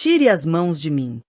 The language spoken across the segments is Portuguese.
Tire as mãos de mim.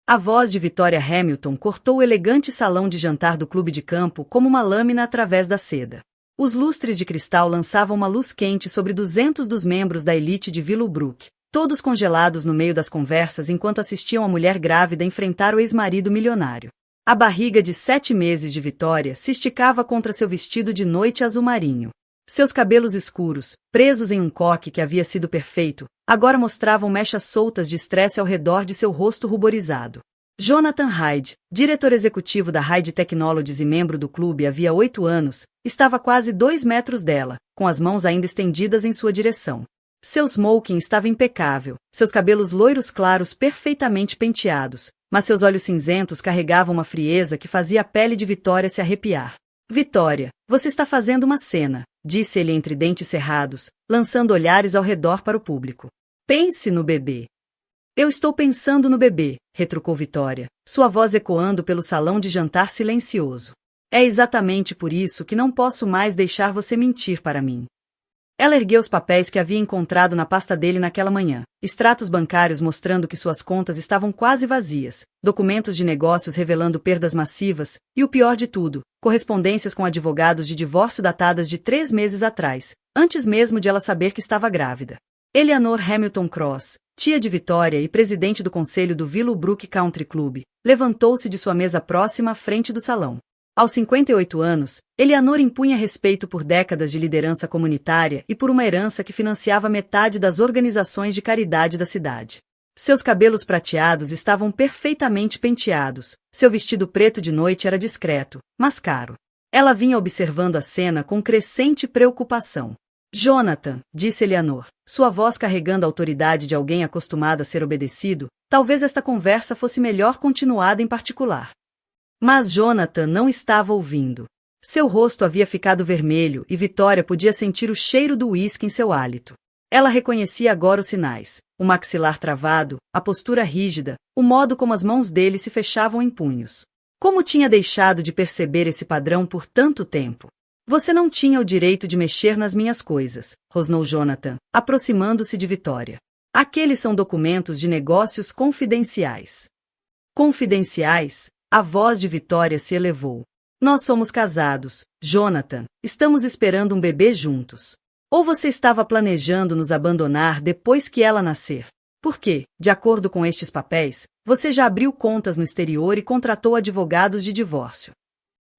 A voz de Victoria Hamilton cortou o elegante salão de jantar do clube de campo como uma lâmina através da seda. Os lustres de cristal lançavam uma luz quente sobre 200 dos membros da elite de Willowbrook, todos congelados no meio das conversas enquanto assistiam a mulher grávida enfrentar o ex-marido milionário. A barriga de 7 meses de Victoria se esticava contra seu vestido de noite azul marinho. Seus cabelos escuros, presos em um coque que havia sido perfeito, agora mostravam mechas soltas de estresse ao redor de seu rosto ruborizado. Jonathan Hyde, diretor executivo da Hyde Technologies e membro do clube havia 8 anos, estava a quase 2 metros dela, com as mãos ainda estendidas em sua direção. Seu smoking estava impecável, seus cabelos loiros claros perfeitamente penteados, mas seus olhos cinzentos carregavam uma frieza que fazia a pele de Victoria se arrepiar. Victoria, você está fazendo uma cena, disse ele entre dentes cerrados, lançando olhares ao redor para o público. Pense no bebê. Eu estou pensando no bebê, retrucou Victoria, sua voz ecoando pelo salão de jantar silencioso. É exatamente por isso que não posso mais deixar você mentir para mim. Ela ergueu os papéis que havia encontrado na pasta dele naquela manhã, extratos bancários mostrando que suas contas estavam quase vazias, documentos de negócios revelando perdas massivas, e o pior de tudo, correspondências com advogados de divórcio datadas de 3 meses atrás, antes mesmo de ela saber que estava grávida. Eleanor Hamilton Cross, tia de Victoria e presidente do conselho do Willowbrook Country Club, levantou-se de sua mesa próxima à frente do salão. Aos 58 anos, Eleanor impunha respeito por décadas de liderança comunitária e por uma herança que financiava metade das organizações de caridade da cidade. Seus cabelos prateados estavam perfeitamente penteados, seu vestido preto de noite era discreto, mas caro. Ela vinha observando a cena com crescente preocupação. Jonathan, disse Eleanor, sua voz carregando a autoridade de alguém acostumado a ser obedecido, talvez esta conversa fosse melhor continuada em particular. Mas Jonathan não estava ouvindo. Seu rosto havia ficado vermelho e Victoria podia sentir o cheiro do uísque em seu hálito. Ela reconhecia agora os sinais, o maxilar travado, a postura rígida, o modo como as mãos dele se fechavam em punhos. Como tinha deixado de perceber esse padrão por tanto tempo? Você não tinha o direito de mexer nas minhas coisas, rosnou Jonathan, aproximando-se de Victoria. Aqueles são documentos de negócios confidenciais. Confidenciais? A voz de Victoria se elevou. Nós somos casados, Jonathan, estamos esperando um bebê juntos. Ou você estava planejando nos abandonar depois que ela nascer? Porque, de acordo com estes papéis, você já abriu contas no exterior e contratou advogados de divórcio.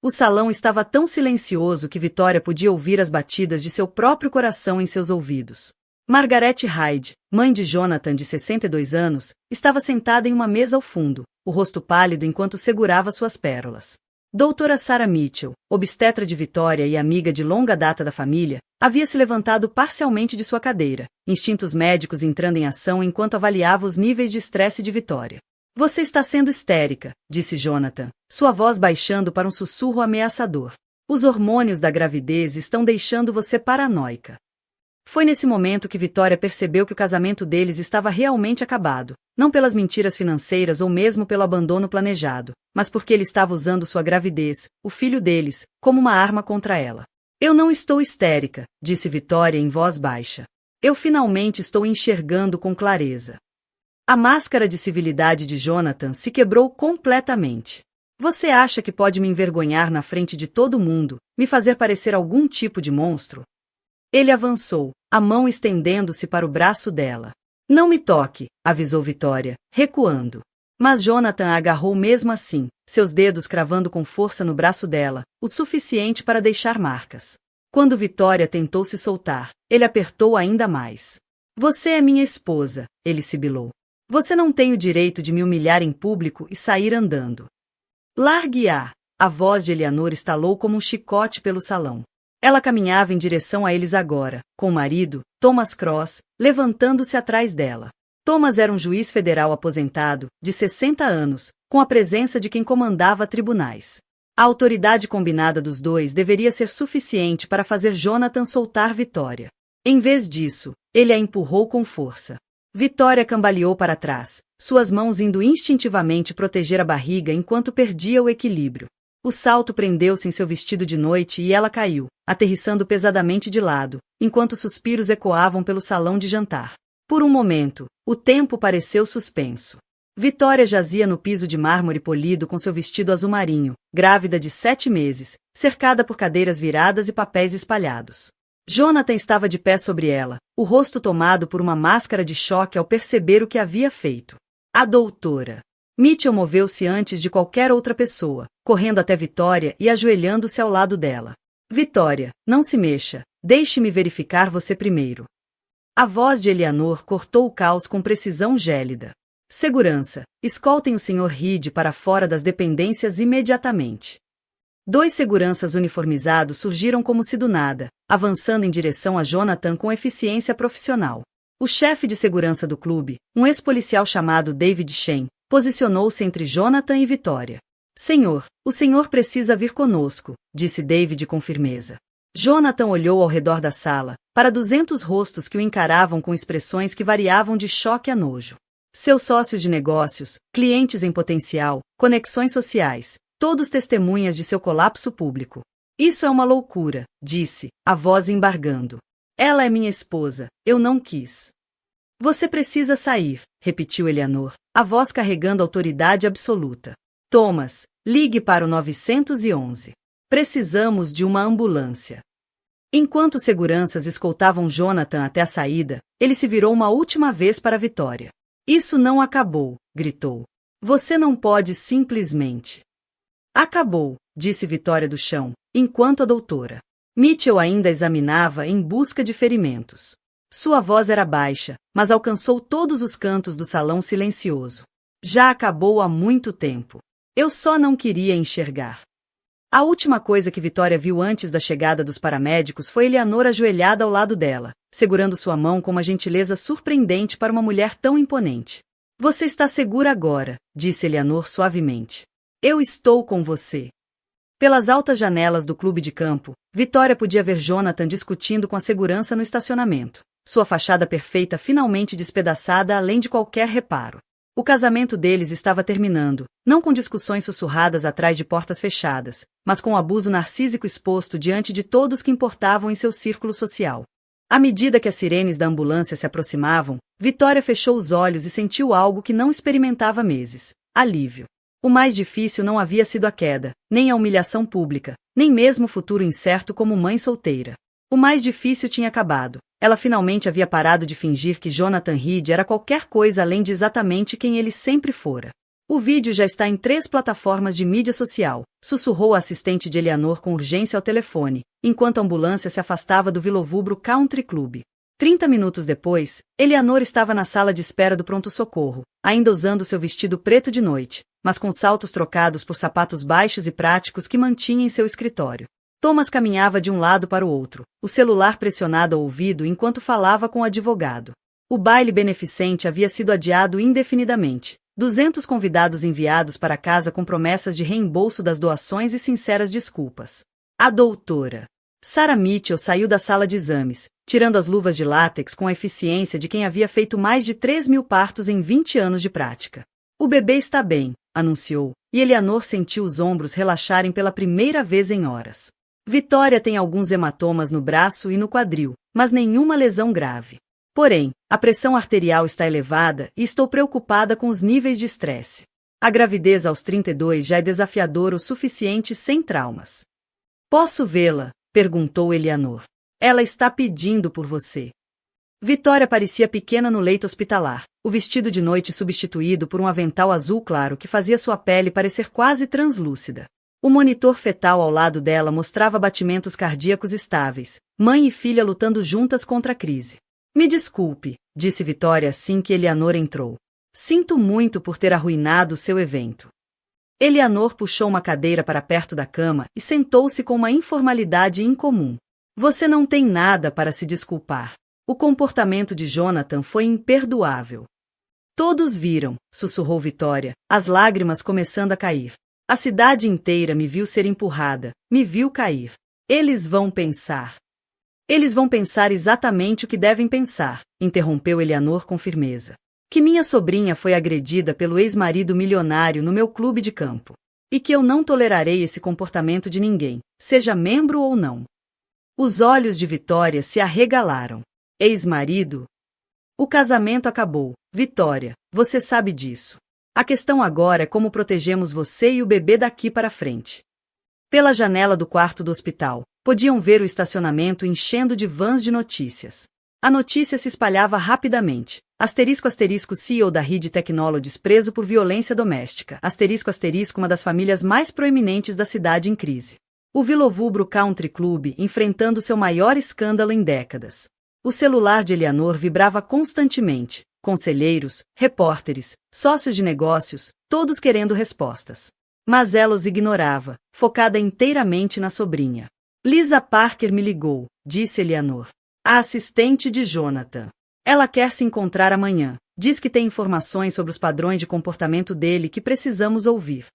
O salão estava tão silencioso que Victoria podia ouvir as batidas de seu próprio coração em seus ouvidos. Margaret Hyde, mãe de Jonathan de 62 anos, estava sentada em uma mesa ao fundo, o rosto pálido enquanto segurava suas pérolas. Doutora Sarah Mitchell, obstetra de Victoria e amiga de longa data da família, havia se levantado parcialmente de sua cadeira, instintos médicos entrando em ação enquanto avaliava os níveis de estresse de Victoria. Você está sendo histérica, disse Jonathan, sua voz baixando para um sussurro ameaçador. Os hormônios da gravidez estão deixando você paranoica. Foi nesse momento que Victoria percebeu que o casamento deles estava realmente acabado, não pelas mentiras financeiras ou mesmo pelo abandono planejado, mas porque ele estava usando sua gravidez, o filho deles, como uma arma contra ela. Eu não estou histérica, disse Victoria em voz baixa. Eu finalmente estou enxergando com clareza. A máscara de civilidade de Jonathan se quebrou completamente. Você acha que pode me envergonhar na frente de todo mundo, me fazer parecer algum tipo de monstro? Ele avançou, a mão estendendo-se para o braço dela. Não me toque, avisou Victoria, recuando. Mas Jonathan a agarrou mesmo assim, seus dedos cravando com força no braço dela, o suficiente para deixar marcas. Quando Victoria tentou se soltar, ele apertou ainda mais. Você é minha esposa, ele sibilou. Você não tem o direito de me humilhar em público e sair andando. Largue-a! A voz de Eleanor estalou como um chicote pelo salão. Ela caminhava em direção a eles agora, com o marido, Thomas Cross, levantando-se atrás dela. Thomas era um juiz federal aposentado, de 60 anos, com a presença de quem comandava tribunais. A autoridade combinada dos dois deveria ser suficiente para fazer Jonathan soltar Victoria. Em vez disso, ele a empurrou com força. Victoria cambaleou para trás, suas mãos indo instintivamente proteger a barriga enquanto perdia o equilíbrio. O salto prendeu-se em seu vestido de noite e ela caiu, aterrissando pesadamente de lado, enquanto suspiros ecoavam pelo salão de jantar. Por um momento, o tempo pareceu suspenso. Vitória jazia no piso de mármore polido com seu vestido azul marinho, grávida de 7 meses, cercada por cadeiras viradas e papéis espalhados. Jonathan estava de pé sobre ela, o rosto tomado por uma máscara de choque ao perceber o que havia feito. A doutora. Mitchell moveu-se antes de qualquer outra pessoa, correndo até Vitória e ajoelhando-se ao lado dela. Vitória, não se mexa, deixe-me verificar você primeiro. A voz de Eleanor cortou o caos com precisão gélida. Segurança, escoltem o Sr. Reed para fora das dependências imediatamente. 2 seguranças uniformizados surgiram como se do nada, avançando em direção a Jonathan com eficiência profissional. O chefe de segurança do clube, um ex-policial chamado David Shen, posicionou-se entre Jonathan e Vitória. Senhor, o senhor precisa vir conosco, disse David com firmeza. Jonathan olhou ao redor da sala, para 200 rostos que o encaravam com expressões que variavam de choque a nojo. Seus sócios de negócios, clientes em potencial, conexões sociais, todos testemunhas de seu colapso público. Isso é uma loucura, disse, a voz embargando. Ela é minha esposa, eu não quis. Você precisa sair, repetiu Eleanor, a voz carregando autoridade absoluta. Thomas, ligue para o 911. Precisamos de uma ambulância. Enquanto seguranças escoltavam Jonathan até a saída, ele se virou uma última vez para Vitória. Isso não acabou, gritou. Você não pode simplesmente. Acabou, disse Vitória do chão, enquanto a doutora Mitchell ainda examinava em busca de ferimentos. Sua voz era baixa, mas alcançou todos os cantos do salão silencioso. Já acabou há muito tempo. Eu só não queria enxergar. A última coisa que Vitória viu antes da chegada dos paramédicos foi Eleanor ajoelhada ao lado dela, segurando sua mão com uma gentileza surpreendente para uma mulher tão imponente. Você está segura agora, disse Eleanor suavemente. Eu estou com você. Pelas altas janelas do clube de campo, Vitória podia ver Jonathan discutindo com a segurança no estacionamento, sua fachada perfeita finalmente despedaçada além de qualquer reparo. O casamento deles estava terminando, não com discussões sussurradas atrás de portas fechadas, mas com o abuso narcísico exposto diante de todos que importavam em seu círculo social. À medida que as sirenes da ambulância se aproximavam, Vitória fechou os olhos e sentiu algo que não experimentava há meses: alívio. O mais difícil não havia sido a queda, nem a humilhação pública, nem mesmo o futuro incerto como mãe solteira. O mais difícil tinha acabado. Ela finalmente havia parado de fingir que Jonathan Reed era qualquer coisa além de exatamente quem ele sempre fora. O vídeo já está em 3 plataformas de mídia social, sussurrou a assistente de Eleanor com urgência ao telefone, enquanto a ambulância se afastava do Villovubro Country Club. 30 minutos depois, Eleanor estava na sala de espera do pronto-socorro, ainda usando seu vestido preto de noite, mas com saltos trocados por sapatos baixos e práticos que mantinha em seu escritório. Thomas caminhava de um lado para o outro, o celular pressionado ao ouvido enquanto falava com o advogado. O baile beneficente havia sido adiado indefinidamente. 200 convidados enviados para casa com promessas de reembolso das doações e sinceras desculpas. A doutora Sarah Mitchell saiu da sala de exames, tirando as luvas de látex com a eficiência de quem havia feito mais de 3.000 partos em 20 anos de prática. O bebê está bem, anunciou, e Eleanor sentiu os ombros relaxarem pela primeira vez em horas. Vitória tem alguns hematomas no braço e no quadril, mas nenhuma lesão grave. Porém, a pressão arterial está elevada e estou preocupada com os níveis de estresse. A gravidez aos 32 já é desafiadora o suficiente sem traumas. Posso vê-la? Perguntou Eleanor. Ela está pedindo por você. Vitória parecia pequena no leito hospitalar, o vestido de noite substituído por um avental azul claro que fazia sua pele parecer quase translúcida. O monitor fetal ao lado dela mostrava batimentos cardíacos estáveis, mãe e filha lutando juntas contra a crise. Me desculpe, disse Vitória assim que Eleanor entrou. Sinto muito por ter arruinado seu evento. Eleanor puxou uma cadeira para perto da cama e sentou-se com uma informalidade incomum. Você não tem nada para se desculpar. O comportamento de Jonathan foi imperdoável. Todos viram, sussurrou Vitória, as lágrimas começando a cair. A cidade inteira me viu ser empurrada, me viu cair. Eles vão pensar exatamente o que devem pensar, interrompeu Eleanor com firmeza. Que minha sobrinha foi agredida pelo ex-marido milionário no meu clube de campo. E que eu não tolerarei esse comportamento de ninguém, seja membro ou não. Os olhos de Vitória se arregalaram. Ex-marido? O casamento acabou. Vitória, você sabe disso. A questão agora é como protegemos você e o bebê daqui para frente. Pela janela do quarto do hospital, podiam ver o estacionamento enchendo de vans de notícias. A notícia se espalhava rapidamente. CEO da Reed Technologies preso por violência doméstica. Uma das famílias mais proeminentes da cidade em crise. O Villovubro Country Club enfrentando seu maior escândalo em décadas. O celular de Eleanor vibrava constantemente. Conselheiros, repórteres, sócios de negócios, todos querendo respostas. Mas ela os ignorava, focada inteiramente na sobrinha. Lisa Parker me ligou, disse Eleanor. A assistente de Jonathan. Ela quer se encontrar amanhã. Diz que tem informações sobre os padrões de comportamento dele que precisamos ouvir.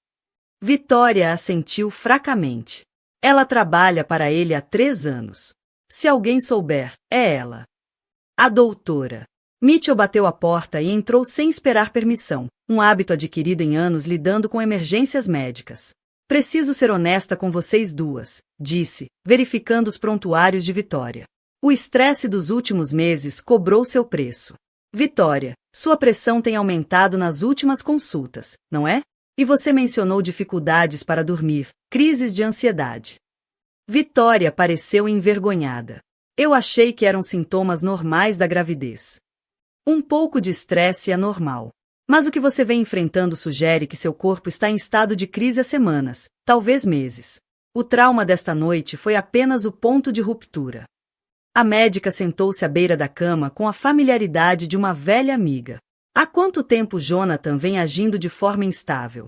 Vitória assentiu fracamente. Ela trabalha para ele há 3 anos. Se alguém souber, é ela. A doutora. Mitchell bateu a porta e entrou sem esperar permissão, um hábito adquirido em anos lidando com emergências médicas. Preciso ser honesta com vocês duas, disse, verificando os prontuários de Vitória. O estresse dos últimos meses cobrou seu preço. Vitória, sua pressão tem aumentado nas últimas consultas, não é? E você mencionou dificuldades para dormir, crises de ansiedade. Vitória pareceu envergonhada. Eu achei que eram sintomas normais da gravidez. Um pouco de estresse é normal. Mas o que você vem enfrentando sugere que seu corpo está em estado de crise há semanas, talvez meses. O trauma desta noite foi apenas o ponto de ruptura. A médica sentou-se à beira da cama com a familiaridade de uma velha amiga. Há quanto tempo Jonathan vem agindo de forma instável?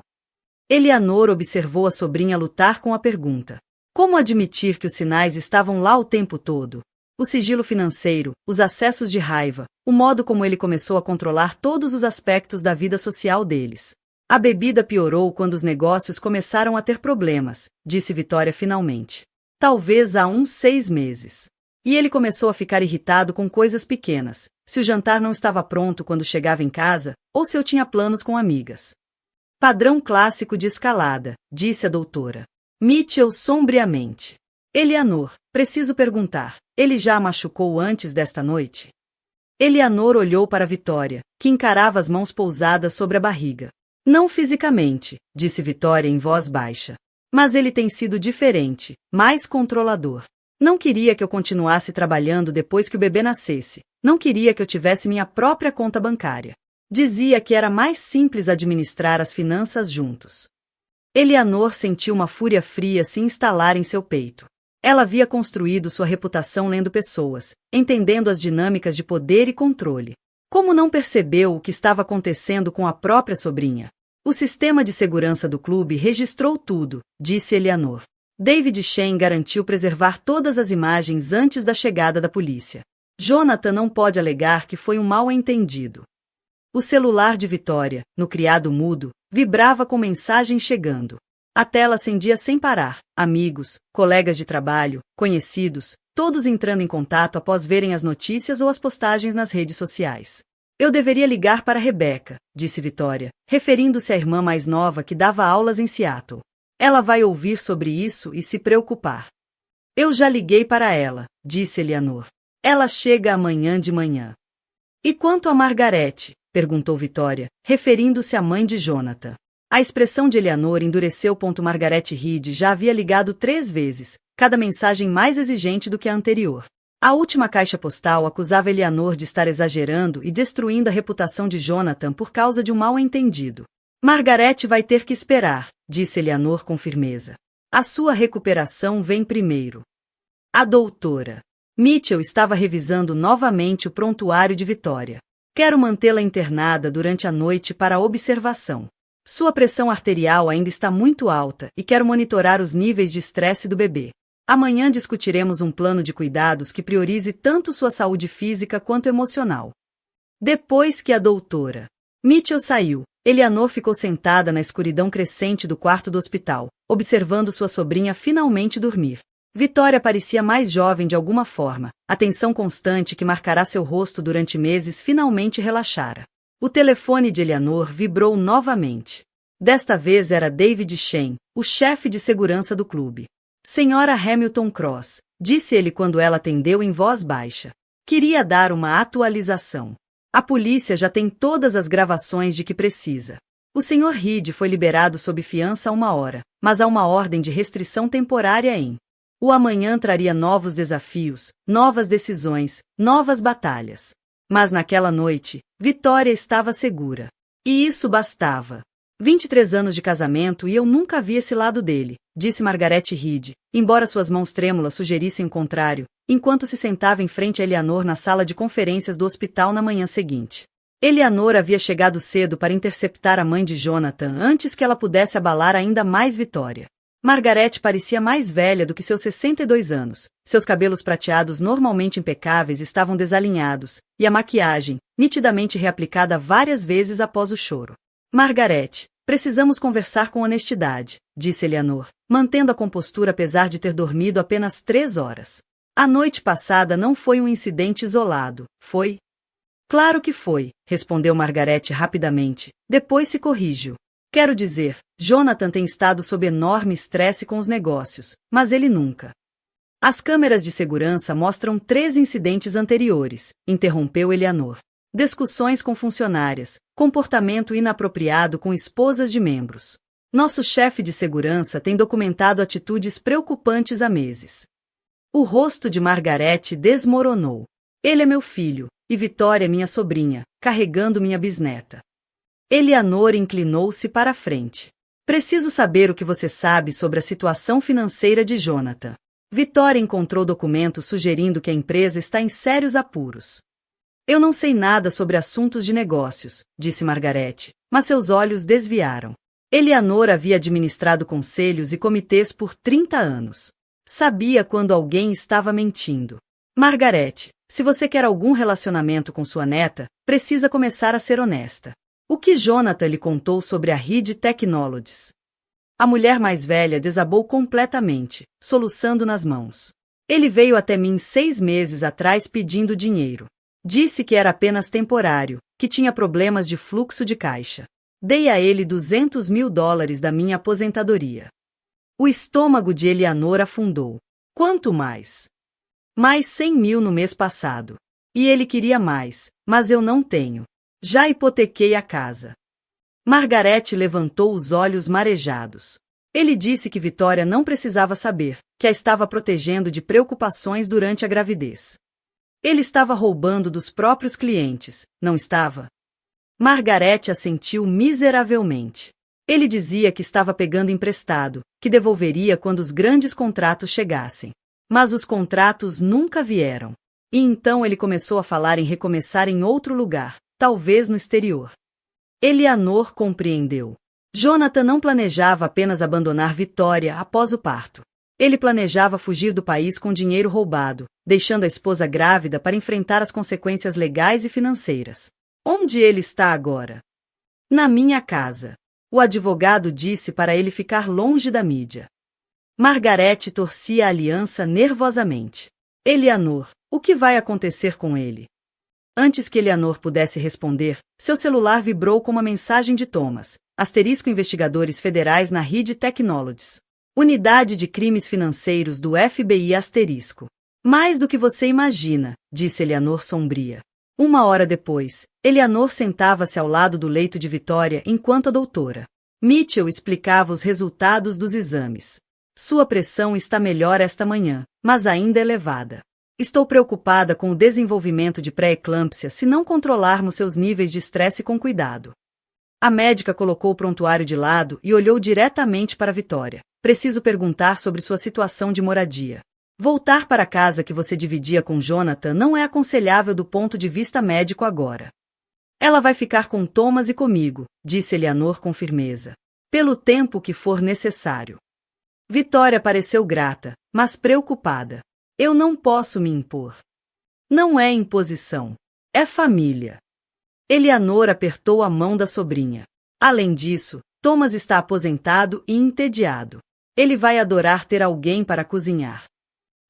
Eleanor observou a sobrinha lutar com a pergunta. Como admitir que os sinais estavam lá o tempo todo? O sigilo financeiro, os acessos de raiva, o modo como ele começou a controlar todos os aspectos da vida social deles. A bebida piorou quando os negócios começaram a ter problemas, disse Vitória finalmente. Talvez há uns 6 meses. E ele começou a ficar irritado com coisas pequenas, se o jantar não estava pronto quando chegava em casa, ou se eu tinha planos com amigas. Padrão clássico de escalada, disse a doutora. Mitchell sombriamente. Eleanor, preciso perguntar, ele já a machucou antes desta noite? Eleanor olhou para Vitória, que encarava as mãos pousadas sobre a barriga. Não fisicamente, disse Vitória em voz baixa. Mas ele tem sido diferente, mais controlador. Não queria que eu continuasse trabalhando depois que o bebê nascesse. Não queria que eu tivesse minha própria conta bancária. Dizia que era mais simples administrar as finanças juntos. Eleanor sentiu uma fúria fria se instalar em seu peito. Ela havia construído sua reputação lendo pessoas, entendendo as dinâmicas de poder e controle. Como não percebeu o que estava acontecendo com a própria sobrinha? O sistema de segurança do clube registrou tudo, disse Eleanor. David Shane garantiu preservar todas as imagens antes da chegada da polícia. Jonathan não pode alegar que foi um mal-entendido. O celular de Vitória, no criado mudo, vibrava com mensagens chegando. A tela acendia sem parar, amigos, colegas de trabalho, conhecidos, todos entrando em contato após verem as notícias ou as postagens nas redes sociais. Eu deveria ligar para Rebecca, disse Vitória, referindo-se à irmã mais nova que dava aulas em Seattle. Ela vai ouvir sobre isso e se preocupar. Eu já liguei para ela, disse Eleanor. Ela chega amanhã de manhã. E quanto a Margarete? Perguntou Vitória, referindo-se à mãe de Jonathan. A expressão de Eleanor endureceu. Margarete Reed já havia ligado 3 vezes, cada mensagem mais exigente do que a anterior. A última caixa postal acusava Eleanor de estar exagerando e destruindo a reputação de Jonathan por causa de um mal-entendido. Margarete vai ter que esperar, disse Eleanor com firmeza. A sua recuperação vem primeiro. A doutora. Mitchell estava revisando novamente o prontuário de Vitória. Quero mantê-la internada durante a noite para observação. Sua pressão arterial ainda está muito alta e quero monitorar os níveis de estresse do bebê. Amanhã discutiremos um plano de cuidados que priorize tanto sua saúde física quanto emocional. Depois que a doutora Mitchell saiu, Eleanor ficou sentada na escuridão crescente do quarto do hospital, observando sua sobrinha finalmente dormir. Vitória parecia mais jovem de alguma forma, a tensão constante que marcará seu rosto durante meses finalmente relaxara. O telefone de Eleanor vibrou novamente. Desta vez era David Shane, o chefe de segurança do clube. Senhora Hamilton Cross, disse ele quando ela atendeu em voz baixa. Queria dar uma atualização. A polícia já tem todas as gravações de que precisa. O Sr. Reed foi liberado sob fiança há 1 hora, mas há uma ordem de restrição temporária em. O amanhã traria novos desafios, novas decisões, novas batalhas. Mas naquela noite, Vitória estava segura. E isso bastava. 23 anos de casamento e eu nunca vi esse lado dele, disse Margaret Reed, embora suas mãos trêmulas sugerissem o contrário, enquanto se sentava em frente a Eleanor na sala de conferências do hospital na manhã seguinte. Eleanor havia chegado cedo para interceptar a mãe de Jonathan antes que ela pudesse abalar ainda mais Vitória. Margaret parecia mais velha do que seus 62 anos, seus cabelos prateados normalmente impecáveis estavam desalinhados, e a maquiagem, nitidamente reaplicada várias vezes após o choro. Margaret, precisamos conversar com honestidade, disse Eleanor, mantendo a compostura apesar de ter dormido apenas 3 horas. A noite passada não foi um incidente isolado, foi? Claro que foi, respondeu Margaret rapidamente, depois se corrigiu. Quero dizer, Jonathan tem estado sob enorme estresse com os negócios, mas ele nunca. As câmeras de segurança mostram 3 incidentes anteriores, interrompeu Eleanor. Discussões com funcionárias, comportamento inapropriado com esposas de membros. Nosso chefe de segurança tem documentado atitudes preocupantes há meses. O rosto de Margaret desmoronou. Ele é meu filho, e Vitória é minha sobrinha, carregando minha bisneta. Eleanor inclinou-se para a frente. Preciso saber o que você sabe sobre a situação financeira de Jonathan. Vitória encontrou documentos sugerindo que a empresa está em sérios apuros. Eu não sei nada sobre assuntos de negócios, disse Margaret, mas seus olhos desviaram. Eleanor havia administrado conselhos e comitês por 30 anos. Sabia quando alguém estava mentindo. Margaret, se você quer algum relacionamento com sua neta, precisa começar a ser honesta. O que Jonathan lhe contou sobre a Reed Technologies? A mulher mais velha desabou completamente, soluçando nas mãos. Ele veio até mim 6 meses atrás pedindo dinheiro. Disse que era apenas temporário, que tinha problemas de fluxo de caixa. Dei a ele $200.000 da minha aposentadoria. O estômago de Eleanor afundou. Quanto mais? Mais 100.000 no mês passado. E ele queria mais, mas eu não tenho. Já hipotequei a casa. Margaret levantou os olhos marejados. Ele disse que Vitória não precisava saber, que a estava protegendo de preocupações durante a gravidez. Ele estava roubando dos próprios clientes, não estava? Margaret assentiu miseravelmente. Ele dizia que estava pegando emprestado, que devolveria quando os grandes contratos chegassem. Mas os contratos nunca vieram. E então ele começou a falar em recomeçar em outro lugar, talvez no exterior. Eleanor compreendeu. Jonathan não planejava apenas abandonar Vitória após o parto. Ele planejava fugir do país com dinheiro roubado, deixando a esposa grávida para enfrentar as consequências legais e financeiras. Onde ele está agora? Na minha casa. O advogado disse para ele ficar longe da mídia. Margaret torcia a aliança nervosamente. Eleanor, o que vai acontecer com ele? Antes que Eleanor pudesse responder, seu celular vibrou com uma mensagem de Thomas, investigadores federais na Reed Technologies. Unidade de Crimes Financeiros do FBI Mais do que você imagina, disse Eleanor sombria. 1 hora depois, Eleanor sentava-se ao lado do leito de Vitória enquanto a doutora Mitchell explicava os resultados dos exames. Sua pressão está melhor esta manhã, mas ainda elevada. Estou preocupada com o desenvolvimento de pré-eclâmpsia se não controlarmos seus níveis de estresse com cuidado. A médica colocou o prontuário de lado e olhou diretamente para Vitória. Preciso perguntar sobre sua situação de moradia. Voltar para a casa que você dividia com Jonathan não é aconselhável do ponto de vista médico agora. Ela vai ficar com Thomas e comigo, disse Eleanor com firmeza. Pelo tempo que for necessário. Vitória pareceu grata, mas preocupada. Eu não posso me impor. Não é imposição. É família. Eleanor apertou a mão da sobrinha. Além disso, Thomas está aposentado e entediado. Ele vai adorar ter alguém para cozinhar.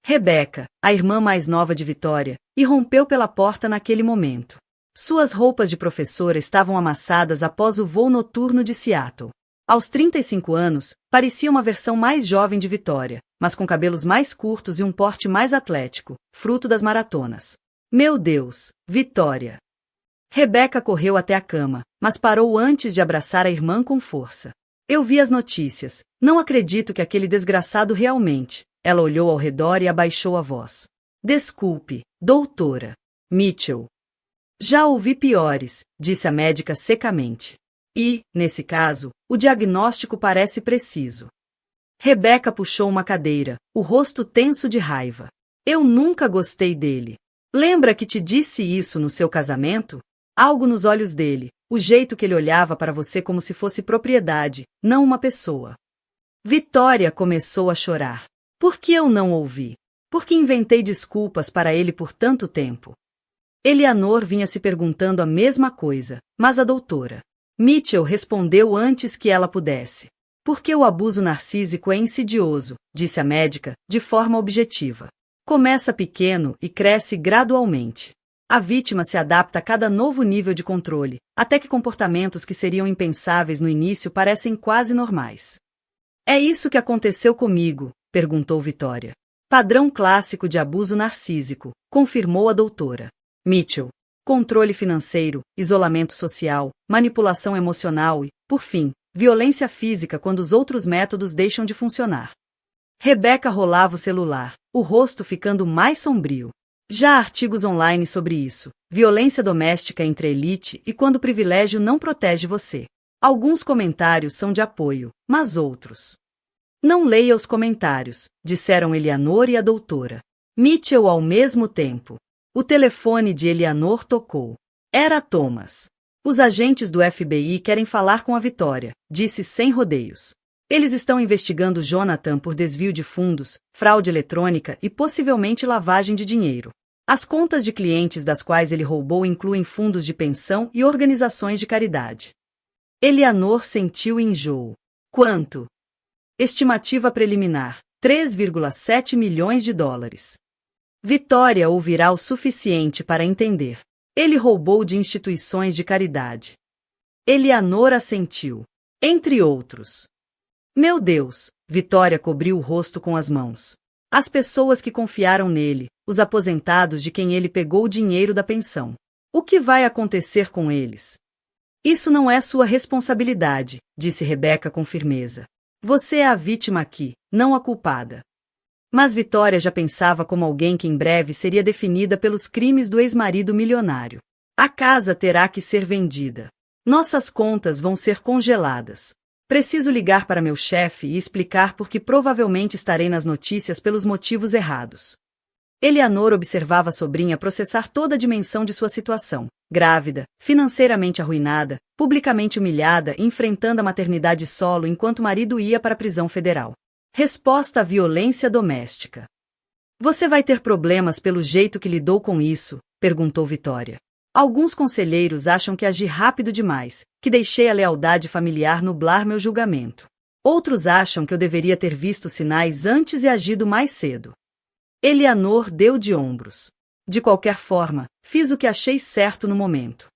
Rebecca, a irmã mais nova de Vitória, irrompeu pela porta naquele momento. Suas roupas de professora estavam amassadas após o voo noturno de Seattle. Aos 35 anos, parecia uma versão mais jovem de Vitória, mas com cabelos mais curtos e um porte mais atlético, fruto das maratonas. Meu Deus, Vitória! Rebeca correu até a cama, mas parou antes de abraçar a irmã com força. Eu vi as notícias. Não acredito que aquele desgraçado realmente... Ela olhou ao redor e abaixou a voz. Desculpe, doutora Mitchell. Já ouvi piores, disse a médica secamente. E, nesse caso, o diagnóstico parece preciso. Rebeca puxou uma cadeira, o rosto tenso de raiva. Eu nunca gostei dele. Lembra que te disse isso no seu casamento? Algo nos olhos dele, o jeito que ele olhava para você como se fosse propriedade, não uma pessoa. Vitória começou a chorar. Por que eu não ouvi? Por que inventei desculpas para ele por tanto tempo? Eleanor vinha se perguntando a mesma coisa, mas a doutora Mitchell respondeu antes que ela pudesse. Porque o abuso narcísico é insidioso, disse a médica, de forma objetiva. Começa pequeno e cresce gradualmente. A vítima se adapta a cada novo nível de controle, até que comportamentos que seriam impensáveis no início parecem quase normais. É isso que aconteceu comigo, perguntou Vitória. Padrão clássico de abuso narcísico, confirmou a doutora Mitchell. Controle financeiro, isolamento social, manipulação emocional e, por fim, violência física quando os outros métodos deixam de funcionar. Rebeca rolava o celular, o rosto ficando mais sombrio. Já há artigos online sobre isso. Violência doméstica entre a elite e quando o privilégio não protege você. Alguns comentários são de apoio, mas outros. Não leia os comentários, disseram Eleanor e a doutora Mitchell ao mesmo tempo. O telefone de Eleanor tocou. Era Thomas. Os agentes do FBI querem falar com a Vitória, disse sem rodeios. Eles estão investigando Jonathan por desvio de fundos, fraude eletrônica e possivelmente lavagem de dinheiro. As contas de clientes das quais ele roubou incluem fundos de pensão e organizações de caridade. Eleanor sentiu enjoo. Quanto? Estimativa preliminar, 3,7 milhões de dólares. Vitória ouvirá o suficiente para entender. Ele roubou de instituições de caridade. Eleanor assentiu. Entre outros. Meu Deus! Vitória cobriu o rosto com as mãos. As pessoas que confiaram nele, os aposentados de quem ele pegou o dinheiro da pensão. O que vai acontecer com eles? Isso não é sua responsabilidade, disse Rebeca com firmeza. Você é a vítima aqui, não a culpada. Mas Vitória já pensava como alguém que em breve seria definida pelos crimes do ex-marido milionário. A casa terá que ser vendida. Nossas contas vão ser congeladas. Preciso ligar para meu chefe e explicar por que provavelmente estarei nas notícias pelos motivos errados. Eleanor observava a sobrinha processar toda a dimensão de sua situação. Grávida, financeiramente arruinada, publicamente humilhada e enfrentando a maternidade solo enquanto o marido ia para a prisão federal. Resposta à violência doméstica. Você vai ter problemas pelo jeito que lidou com isso? Perguntou Vitória. Alguns conselheiros acham que agi rápido demais, que deixei a lealdade familiar nublar meu julgamento. Outros acham que eu deveria ter visto sinais antes e agido mais cedo. Eleanor deu de ombros. De qualquer forma, fiz o que achei certo no momento.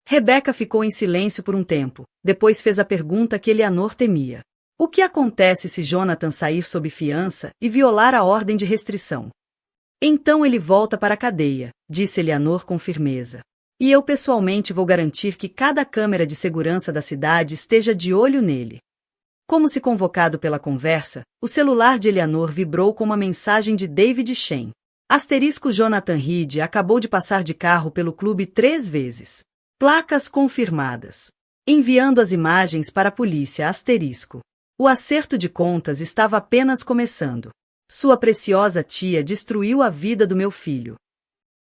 Rebeca ficou em silêncio por um tempo, depois fez a pergunta que Eleanor temia. O que acontece se Jonathan sair sob fiança e violar a ordem de restrição? Então ele volta para a cadeia, disse Eleanor com firmeza. E eu pessoalmente vou garantir que cada câmera de segurança da cidade esteja de olho nele. Como se convocado pela conversa, o celular de Eleanor vibrou com uma mensagem de David Shen. Asterisco Jonathan Reed acabou de passar de carro pelo clube 3 vezes. Placas confirmadas. Enviando as imagens para a polícia asterisco. O acerto de contas estava apenas começando. Sua preciosa tia destruiu a vida do meu filho.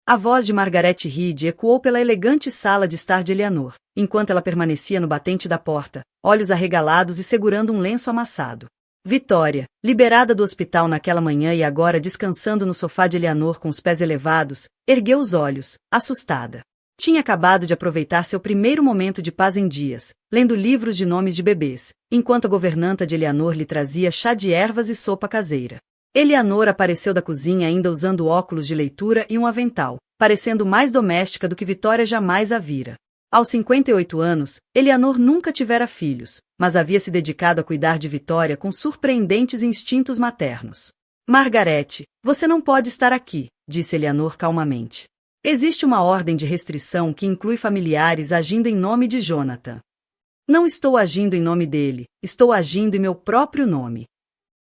A voz de Margaret Reed ecoou pela elegante sala de estar de Eleanor, enquanto ela permanecia no batente da porta, olhos arregalados e segurando um lenço amassado. Vitória, liberada do hospital naquela manhã e agora descansando no sofá de Eleanor com os pés elevados, ergueu os olhos, assustada. Tinha acabado de aproveitar seu primeiro momento de paz em dias, lendo livros de nomes de bebês, enquanto a governanta de Eleanor lhe trazia chá de ervas e sopa caseira. Eleanor apareceu da cozinha ainda usando óculos de leitura e um avental, parecendo mais doméstica do que Vitória jamais a vira. Aos 58 anos, Eleanor nunca tivera filhos, mas havia se dedicado a cuidar de Vitória com surpreendentes instintos maternos. Margarete, você não pode estar aqui, disse Eleanor calmamente. Existe uma ordem de restrição que inclui familiares agindo em nome de Jonathan. Não estou agindo em nome dele, estou agindo em meu próprio nome.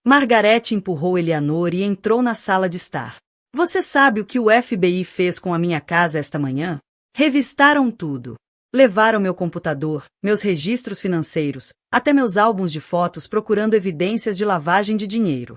Margaret empurrou Eleanor e entrou na sala de estar. Você sabe o que o FBI fez com a minha casa esta manhã? Revistaram tudo. Levaram meu computador, meus registros financeiros, até meus álbuns de fotos procurando evidências de lavagem de dinheiro.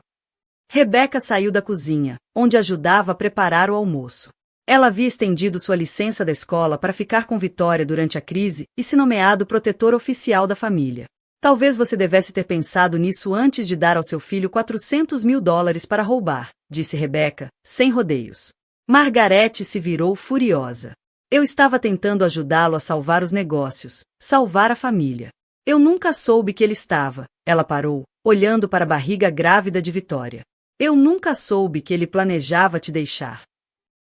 Rebecca saiu da cozinha, onde ajudava a preparar o almoço. Ela havia estendido sua licença da escola para ficar com Vitória durante a crise e se nomeado protetor oficial da família. Talvez você devesse ter pensado nisso antes de dar ao seu filho $400.000 para roubar, disse Rebecca, sem rodeios. Margaret se virou furiosa. Eu estava tentando ajudá-lo a salvar os negócios, salvar a família. Eu nunca soube que ele estava. Ela parou, olhando para a barriga grávida de Vitória. Eu nunca soube que ele planejava te deixar.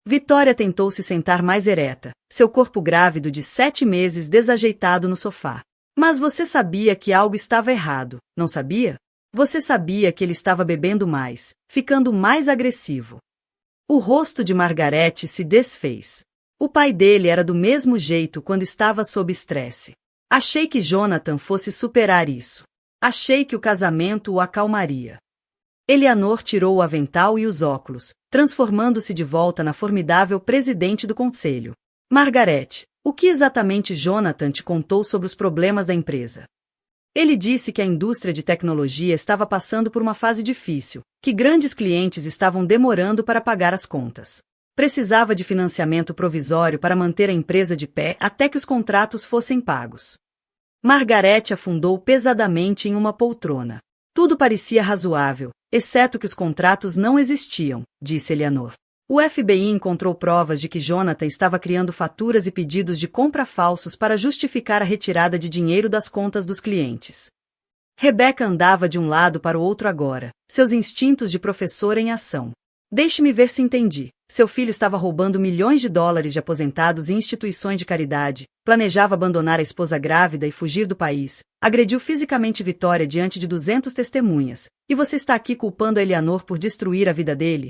Vitória tentou se sentar mais ereta, seu corpo grávido de 7 meses desajeitado no sofá. Mas você sabia que algo estava errado, não sabia? Você sabia que ele estava bebendo mais, ficando mais agressivo. O rosto de Margaret se desfez. O pai dele era do mesmo jeito quando estava sob estresse. Achei que Jonathan fosse superar isso. Achei que o casamento o acalmaria. Eleanor tirou o avental e os óculos, transformando-se de volta na formidável presidente do conselho. Margaret, o que exatamente Jonathan te contou sobre os problemas da empresa? Ele disse que a indústria de tecnologia estava passando por uma fase difícil, que grandes clientes estavam demorando para pagar as contas. Precisava de financiamento provisório para manter a empresa de pé até que os contratos fossem pagos. Margaret afundou pesadamente em uma poltrona. Tudo parecia razoável, exceto que os contratos não existiam, disse Eleanor. O FBI encontrou provas de que Jonathan estava criando faturas e pedidos de compra falsos para justificar a retirada de dinheiro das contas dos clientes. Rebecca andava de um lado para o outro agora, seus instintos de professora em ação. Deixe-me ver se entendi. Seu filho estava roubando milhões de dólares de aposentados em instituições de caridade, planejava abandonar a esposa grávida e fugir do país, agrediu fisicamente Vitória diante de 200 testemunhas, e você está aqui culpando a Eleanor por destruir a vida dele?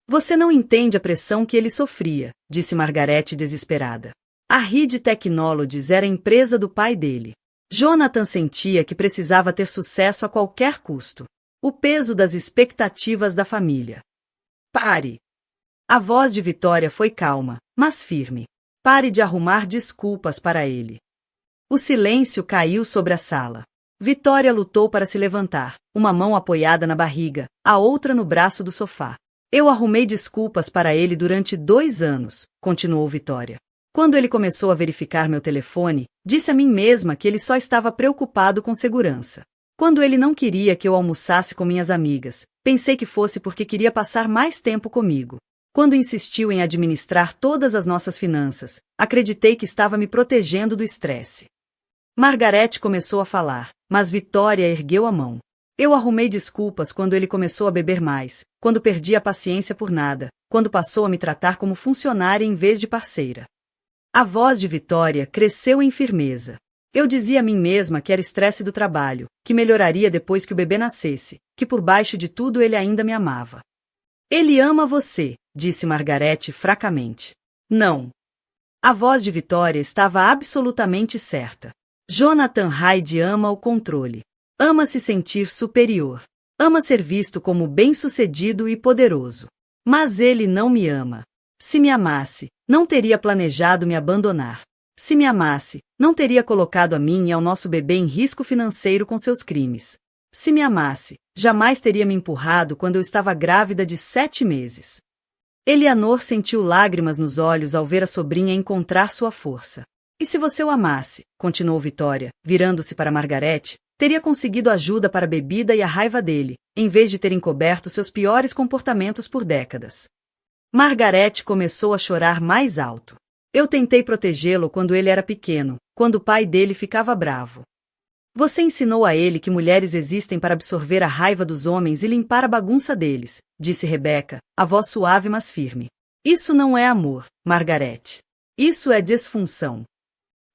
Você não entende a pressão que ele sofria, disse Margaret desesperada. A Reed Technologies era a empresa do pai dele. Jonathan sentia que precisava ter sucesso a qualquer custo. O peso das expectativas da família. Pare! A voz de Vitória foi calma, mas firme. Pare de arrumar desculpas para ele. O silêncio caiu sobre a sala. Vitória lutou para se levantar, uma mão apoiada na barriga, a outra no braço do sofá. Eu arrumei desculpas para ele durante 2 anos, continuou Vitória. Quando ele começou a verificar meu telefone, disse a mim mesma que ele só estava preocupado com segurança. Quando ele não queria que eu almoçasse com minhas amigas, pensei que fosse porque queria passar mais tempo comigo. Quando insistiu em administrar todas as nossas finanças, acreditei que estava me protegendo do estresse. Margaret começou a falar, mas Vitória ergueu a mão. Eu arrumei desculpas quando ele começou a beber mais, quando perdi a paciência por nada, quando passou a me tratar como funcionária em vez de parceira. A voz de Vitória cresceu em firmeza. Eu dizia a mim mesma que era estresse do trabalho, que melhoraria depois que o bebê nascesse, que por baixo de tudo ele ainda me amava. Ele ama você, disse Margaret fracamente. Não. A voz de Vitória estava absolutamente certa. Jonathan Hyde ama o controle. Ama se sentir superior. Ama ser visto como bem-sucedido e poderoso. Mas ele não me ama. Se me amasse, não teria planejado me abandonar. Se me amasse, não teria colocado a mim e ao nosso bebê em risco financeiro com seus crimes. Se me amasse, jamais teria me empurrado quando eu estava grávida de 7 meses. Eleanor sentiu lágrimas nos olhos ao ver a sobrinha encontrar sua força. E se você o amasse, continuou Vitória, virando-se para Margaret, teria conseguido ajuda para a bebida e a raiva dele, em vez de ter encoberto seus piores comportamentos por décadas. Margaret começou a chorar mais alto. Eu tentei protegê-lo quando ele era pequeno, quando o pai dele ficava bravo. Você ensinou a ele que mulheres existem para absorver a raiva dos homens e limpar a bagunça deles, disse Rebecca, a voz suave mas firme. Isso não é amor, Margaret. Isso é disfunção.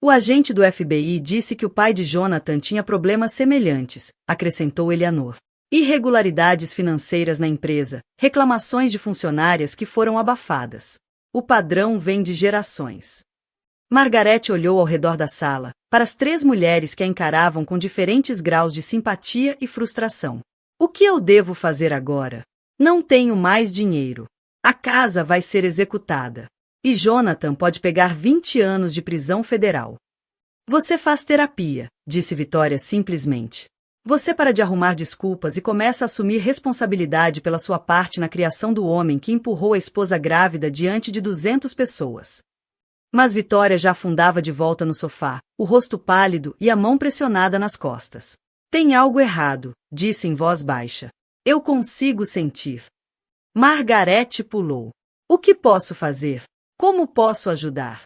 O agente do FBI disse que o pai de Jonathan tinha problemas semelhantes, acrescentou Eleanor. Irregularidades financeiras na empresa, reclamações de funcionárias que foram abafadas. O padrão vem de gerações. Margarete olhou ao redor da sala, para as 3 mulheres que a encaravam com diferentes graus de simpatia e frustração. O que eu devo fazer agora? Não tenho mais dinheiro. A casa vai ser executada. E Jonathan pode pegar 20 anos de prisão federal. Você faz terapia, disse Vitória simplesmente. Você para de arrumar desculpas e começa a assumir responsabilidade pela sua parte na criação do homem que empurrou a esposa grávida diante de 200 pessoas. Mas Vitória já afundava de volta no sofá, o rosto pálido e a mão pressionada nas costas. Tem algo errado, disse em voz baixa. Eu consigo sentir. Margarete pulou. O que posso fazer? Como posso ajudar?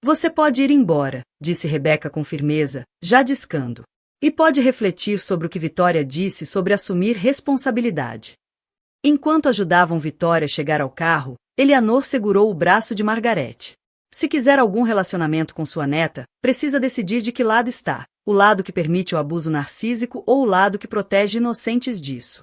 Você pode ir embora, disse Rebeca com firmeza, já discando. E pode refletir sobre o que Vitória disse sobre assumir responsabilidade. Enquanto ajudavam Vitória a chegar ao carro, Eleanor segurou o braço de Margarete. Se quiser algum relacionamento com sua neta, precisa decidir de que lado está, o lado que permite o abuso narcísico ou o lado que protege inocentes disso.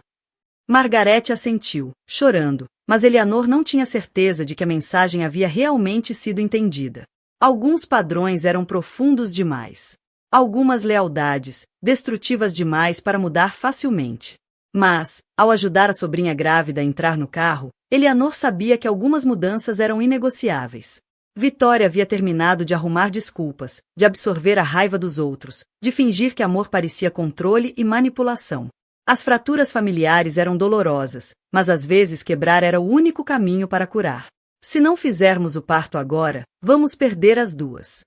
Margarete assentiu, chorando, mas Eleanor não tinha certeza de que a mensagem havia realmente sido entendida. Alguns padrões eram profundos demais. Algumas lealdades, destrutivas demais para mudar facilmente. Mas, ao ajudar a sobrinha grávida a entrar no carro, Eleanor sabia que algumas mudanças eram inegociáveis. Vitória havia terminado de arrumar desculpas, de absorver a raiva dos outros, de fingir que amor parecia controle e manipulação. As fraturas familiares eram dolorosas, mas às vezes quebrar era o único caminho para curar. Se não fizermos o parto agora, vamos perder as duas.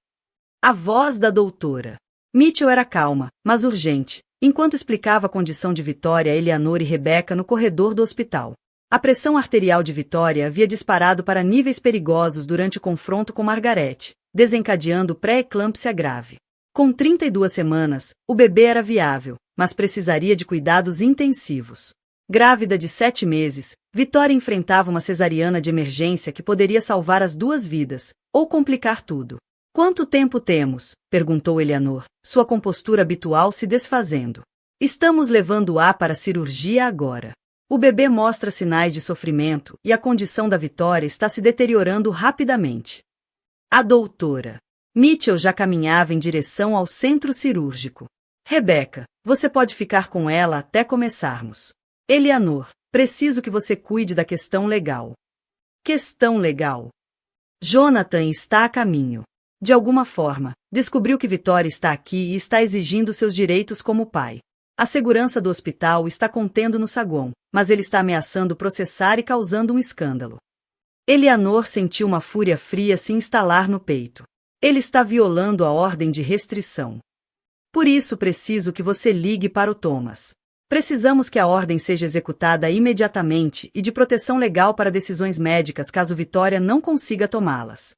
A voz da doutora. Mitchell era calma, mas urgente, enquanto explicava a condição de Vitória a Eleanor e Rebeca no corredor do hospital. A pressão arterial de Vitória havia disparado para níveis perigosos durante o confronto com Margarete, desencadeando pré-eclâmpsia grave. Com 32 semanas, o bebê era viável, mas precisaria de cuidados intensivos. Grávida de 7 meses, Vitória enfrentava uma cesariana de emergência que poderia salvar as 2 vidas, ou complicar tudo. Quanto tempo temos? Perguntou Eleanor, sua compostura habitual se desfazendo. Estamos levando-a para a cirurgia agora. O bebê mostra sinais de sofrimento e a condição da Vitória está se deteriorando rapidamente. A doutora Mitchell já caminhava em direção ao centro cirúrgico. Rebeca, você pode ficar com ela até começarmos. Eleanor, preciso que você cuide da questão legal. Questão legal. Jonathan está a caminho. De alguma forma, descobriu que Vitória está aqui e está exigindo seus direitos como pai. A segurança do hospital está contendo no saguão, mas ele está ameaçando processar e causando um escândalo. Eleanor sentiu uma fúria fria se instalar no peito. Ele está violando a ordem de restrição. Por isso preciso que você ligue para o Thomas. Precisamos que a ordem seja executada imediatamente e de proteção legal para decisões médicas caso Vitória não consiga tomá-las.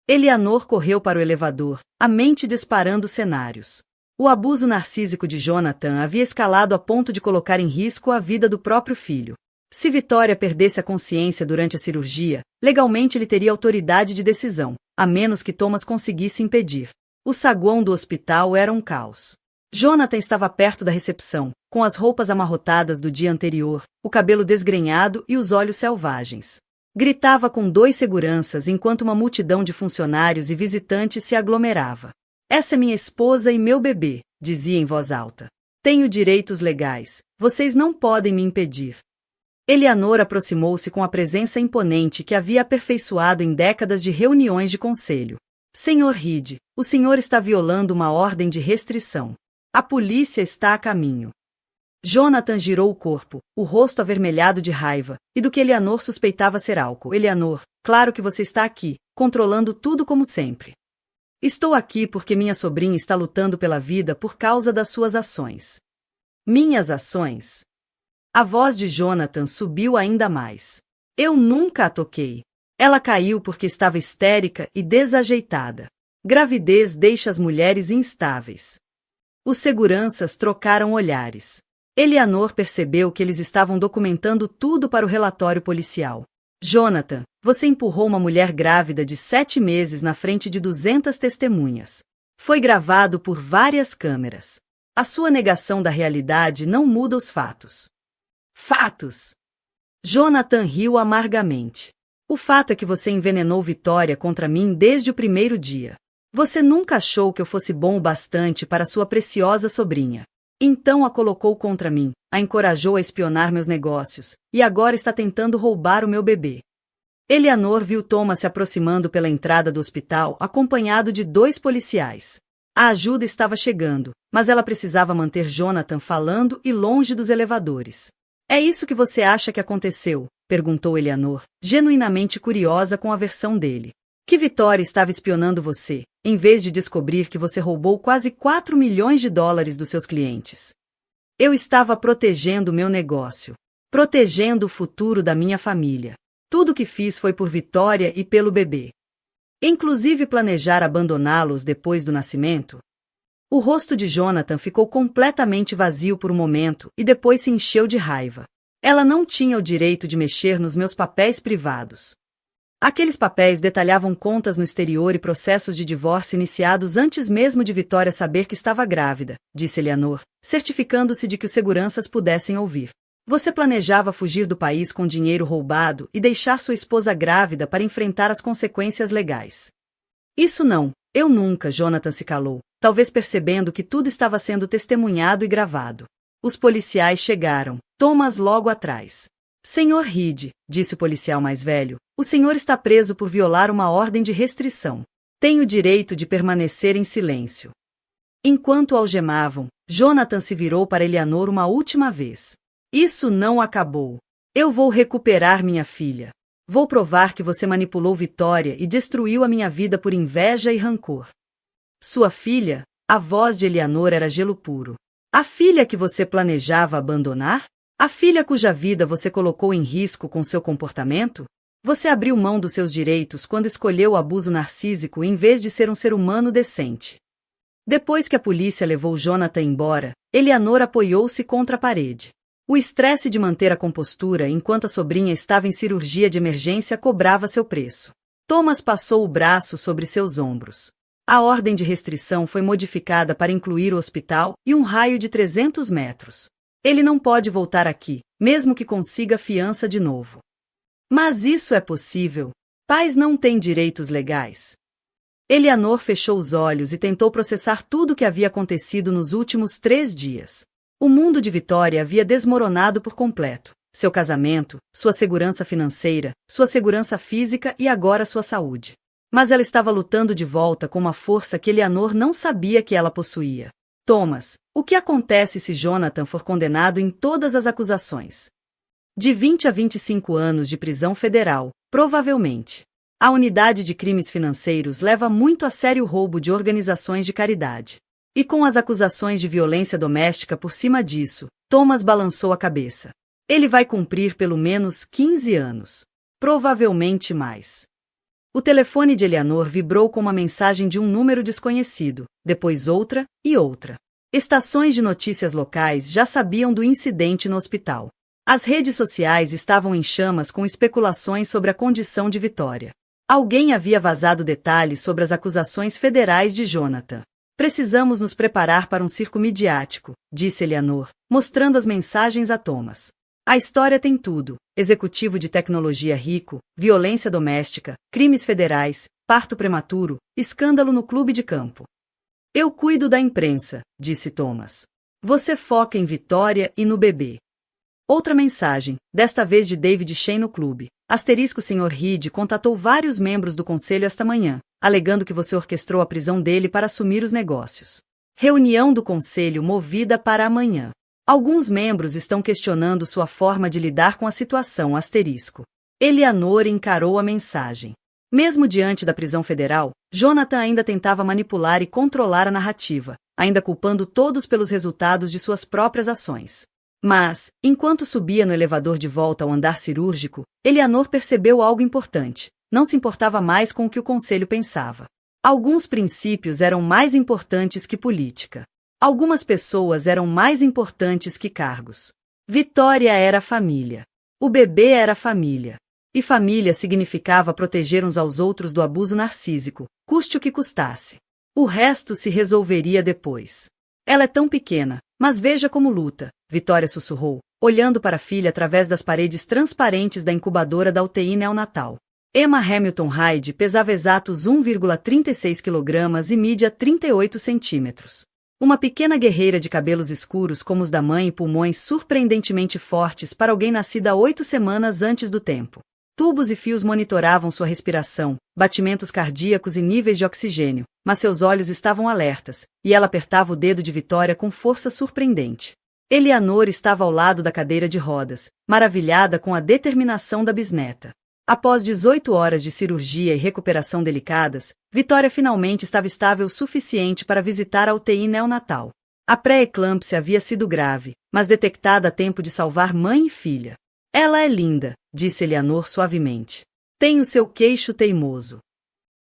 Eleanor correu para o elevador, a mente disparando cenários. O abuso narcísico de Jonathan havia escalado a ponto de colocar em risco a vida do próprio filho. Se Vitória perdesse a consciência durante a cirurgia, legalmente ele teria autoridade de decisão, a menos que Thomas conseguisse impedir. O saguão do hospital era um caos. Jonathan estava perto da recepção, com as roupas amarrotadas do dia anterior, o cabelo desgrenhado e os olhos selvagens. Gritava com 2 seguranças enquanto uma multidão de funcionários e visitantes se aglomerava. Essa é minha esposa e meu bebê, dizia em voz alta. Tenho direitos legais, vocês não podem me impedir. Eleanor aproximou-se com a presença imponente que havia aperfeiçoado em décadas de reuniões de conselho. Senhor Reed, o senhor está violando uma ordem de restrição. A polícia está a caminho. Jonathan girou o corpo, o rosto avermelhado de raiva, e do que Eleanor suspeitava ser álcool. Eleanor, claro que você está aqui, controlando tudo como sempre. Estou aqui porque minha sobrinha está lutando pela vida por causa das suas ações. Minhas ações? A voz de Jonathan subiu ainda mais. Eu nunca a toquei. Ela caiu porque estava histérica e desajeitada. Gravidez deixa as mulheres instáveis. Os seguranças trocaram olhares. Eleanor percebeu que eles estavam documentando tudo para o relatório policial. Jonathan, você empurrou uma mulher grávida de 7 meses na frente de 200 testemunhas. Foi gravado por várias câmeras. A sua negação da realidade não muda os fatos. Fatos! Jonathan riu amargamente. O fato é que você envenenou Vitória contra mim desde o primeiro dia. Você nunca achou que eu fosse bom o bastante para sua preciosa sobrinha. Então a colocou contra mim, a encorajou a espionar meus negócios, e agora está tentando roubar o meu bebê. Eleanor viu Thomas se aproximando pela entrada do hospital, acompanhado de 2 policiais. A ajuda estava chegando, mas ela precisava manter Jonathan falando e longe dos elevadores. É isso que você acha que aconteceu? Perguntou Eleanor, genuinamente curiosa com a versão dele. Que Vitória estava espionando você, em vez de descobrir que você roubou quase 4 milhões de dólares dos seus clientes. Eu estava protegendo meu negócio, protegendo o futuro da minha família. Tudo o que fiz foi por Vitória e pelo bebê. Inclusive planejar abandoná-los depois do nascimento. O rosto de Jonathan ficou completamente vazio por um momento e depois se encheu de raiva. Ela não tinha o direito de mexer nos meus papéis privados. Aqueles papéis detalhavam contas no exterior e processos de divórcio iniciados antes mesmo de Vitória saber que estava grávida, disse Eleanor, certificando-se de que os seguranças pudessem ouvir. Você planejava fugir do país com dinheiro roubado e deixar sua esposa grávida para enfrentar as consequências legais. Isso não, eu nunca, Jonathan se calou, talvez percebendo que tudo estava sendo testemunhado e gravado. Os policiais chegaram, Thomas logo atrás. Senhor Reed, disse o policial mais velho, o senhor está preso por violar uma ordem de restrição. Tem o direito de permanecer em silêncio. Enquanto algemavam, Jonathan se virou para Eleanor uma última vez. Isso não acabou. Eu vou recuperar minha filha. Vou provar que você manipulou Vitória e destruiu a minha vida por inveja e rancor. Sua filha? A voz de Eleanor era gelo puro. A filha que você planejava abandonar? A filha cuja vida você colocou em risco com seu comportamento? Você abriu mão dos seus direitos quando escolheu o abuso narcísico em vez de ser um ser humano decente. Depois que a polícia levou Jonathan embora, Eleanor apoiou-se contra a parede. O estresse de manter a compostura enquanto a sobrinha estava em cirurgia de emergência cobrava seu preço. Thomas passou o braço sobre seus ombros. A ordem de restrição foi modificada para incluir o hospital e um raio de 300 metros. Ele não pode voltar aqui, mesmo que consiga fiança de novo. Mas isso é possível. Pais não têm direitos legais. Eleanor fechou os olhos e tentou processar tudo o que havia acontecido nos últimos 3 dias. O mundo de Vitória havia desmoronado por completo. Seu casamento, sua segurança financeira, sua segurança física e agora sua saúde. Mas ela estava lutando de volta com uma força que Eleanor não sabia que ela possuía. Thomas, o que acontece se Jonathan for condenado em todas as acusações? De 20 a 25 anos de prisão federal, provavelmente. A unidade de crimes financeiros leva muito a sério o roubo de organizações de caridade. E com as acusações de violência doméstica por cima disso, Thomas balançou a cabeça. Ele vai cumprir pelo menos 15 anos. Provavelmente mais. O telefone de Eleanor vibrou com uma mensagem de um número desconhecido, depois outra e outra. Estações de notícias locais já sabiam do incidente no hospital. As redes sociais estavam em chamas com especulações sobre a condição de Vitória. Alguém havia vazado detalhes sobre as acusações federais de Jonathan. Precisamos nos preparar para um circo midiático, disse Eleanor, mostrando as mensagens a Thomas. A história tem tudo: executivo de tecnologia rico, violência doméstica, crimes federais, parto prematuro, escândalo no clube de campo. Eu cuido da imprensa, disse Thomas. Você foca em Vitória e no bebê. Outra mensagem, desta vez de David Shane no clube. Sr. Reed contatou vários membros do conselho esta manhã, alegando que você orquestrou a prisão dele para assumir os negócios. Reunião do conselho movida para amanhã. Alguns membros estão questionando sua forma de lidar com a situação. Eleanor encarou a mensagem. Mesmo diante da prisão federal, Jonathan ainda tentava manipular e controlar a narrativa, ainda culpando todos pelos resultados de suas próprias ações. Mas, enquanto subia no elevador de volta ao andar cirúrgico, Eleanor percebeu algo importante. Não se importava mais com o que o conselho pensava. Alguns princípios eram mais importantes que política. Algumas pessoas eram mais importantes que cargos. Vitória era família. O bebê era família. E família significava proteger uns aos outros do abuso narcísico, custe o que custasse. O resto se resolveria depois. Ela é tão pequena, mas veja como luta, Vitória sussurrou, olhando para a filha através das paredes transparentes da incubadora da UTI neonatal. Emma Hamilton Hyde pesava exatos 1,36 kg e mídia 38 centímetros. Uma pequena guerreira de cabelos escuros como os da mãe e pulmões surpreendentemente fortes para alguém nascida 8 semanas antes do tempo. Tubos e fios monitoravam sua respiração, batimentos cardíacos e níveis de oxigênio, mas seus olhos estavam alertas, e ela apertava o dedo de Vitória com força surpreendente. Eleanor estava ao lado da cadeira de rodas, maravilhada com a determinação da bisneta. Após 18 horas de cirurgia e recuperação delicadas, Vitória finalmente estava estável o suficiente para visitar a UTI neonatal. A pré-eclâmpsia havia sido grave, mas detectada a tempo de salvar mãe e filha. Ela é linda, disse Eleanor suavemente. Tem o seu queixo teimoso.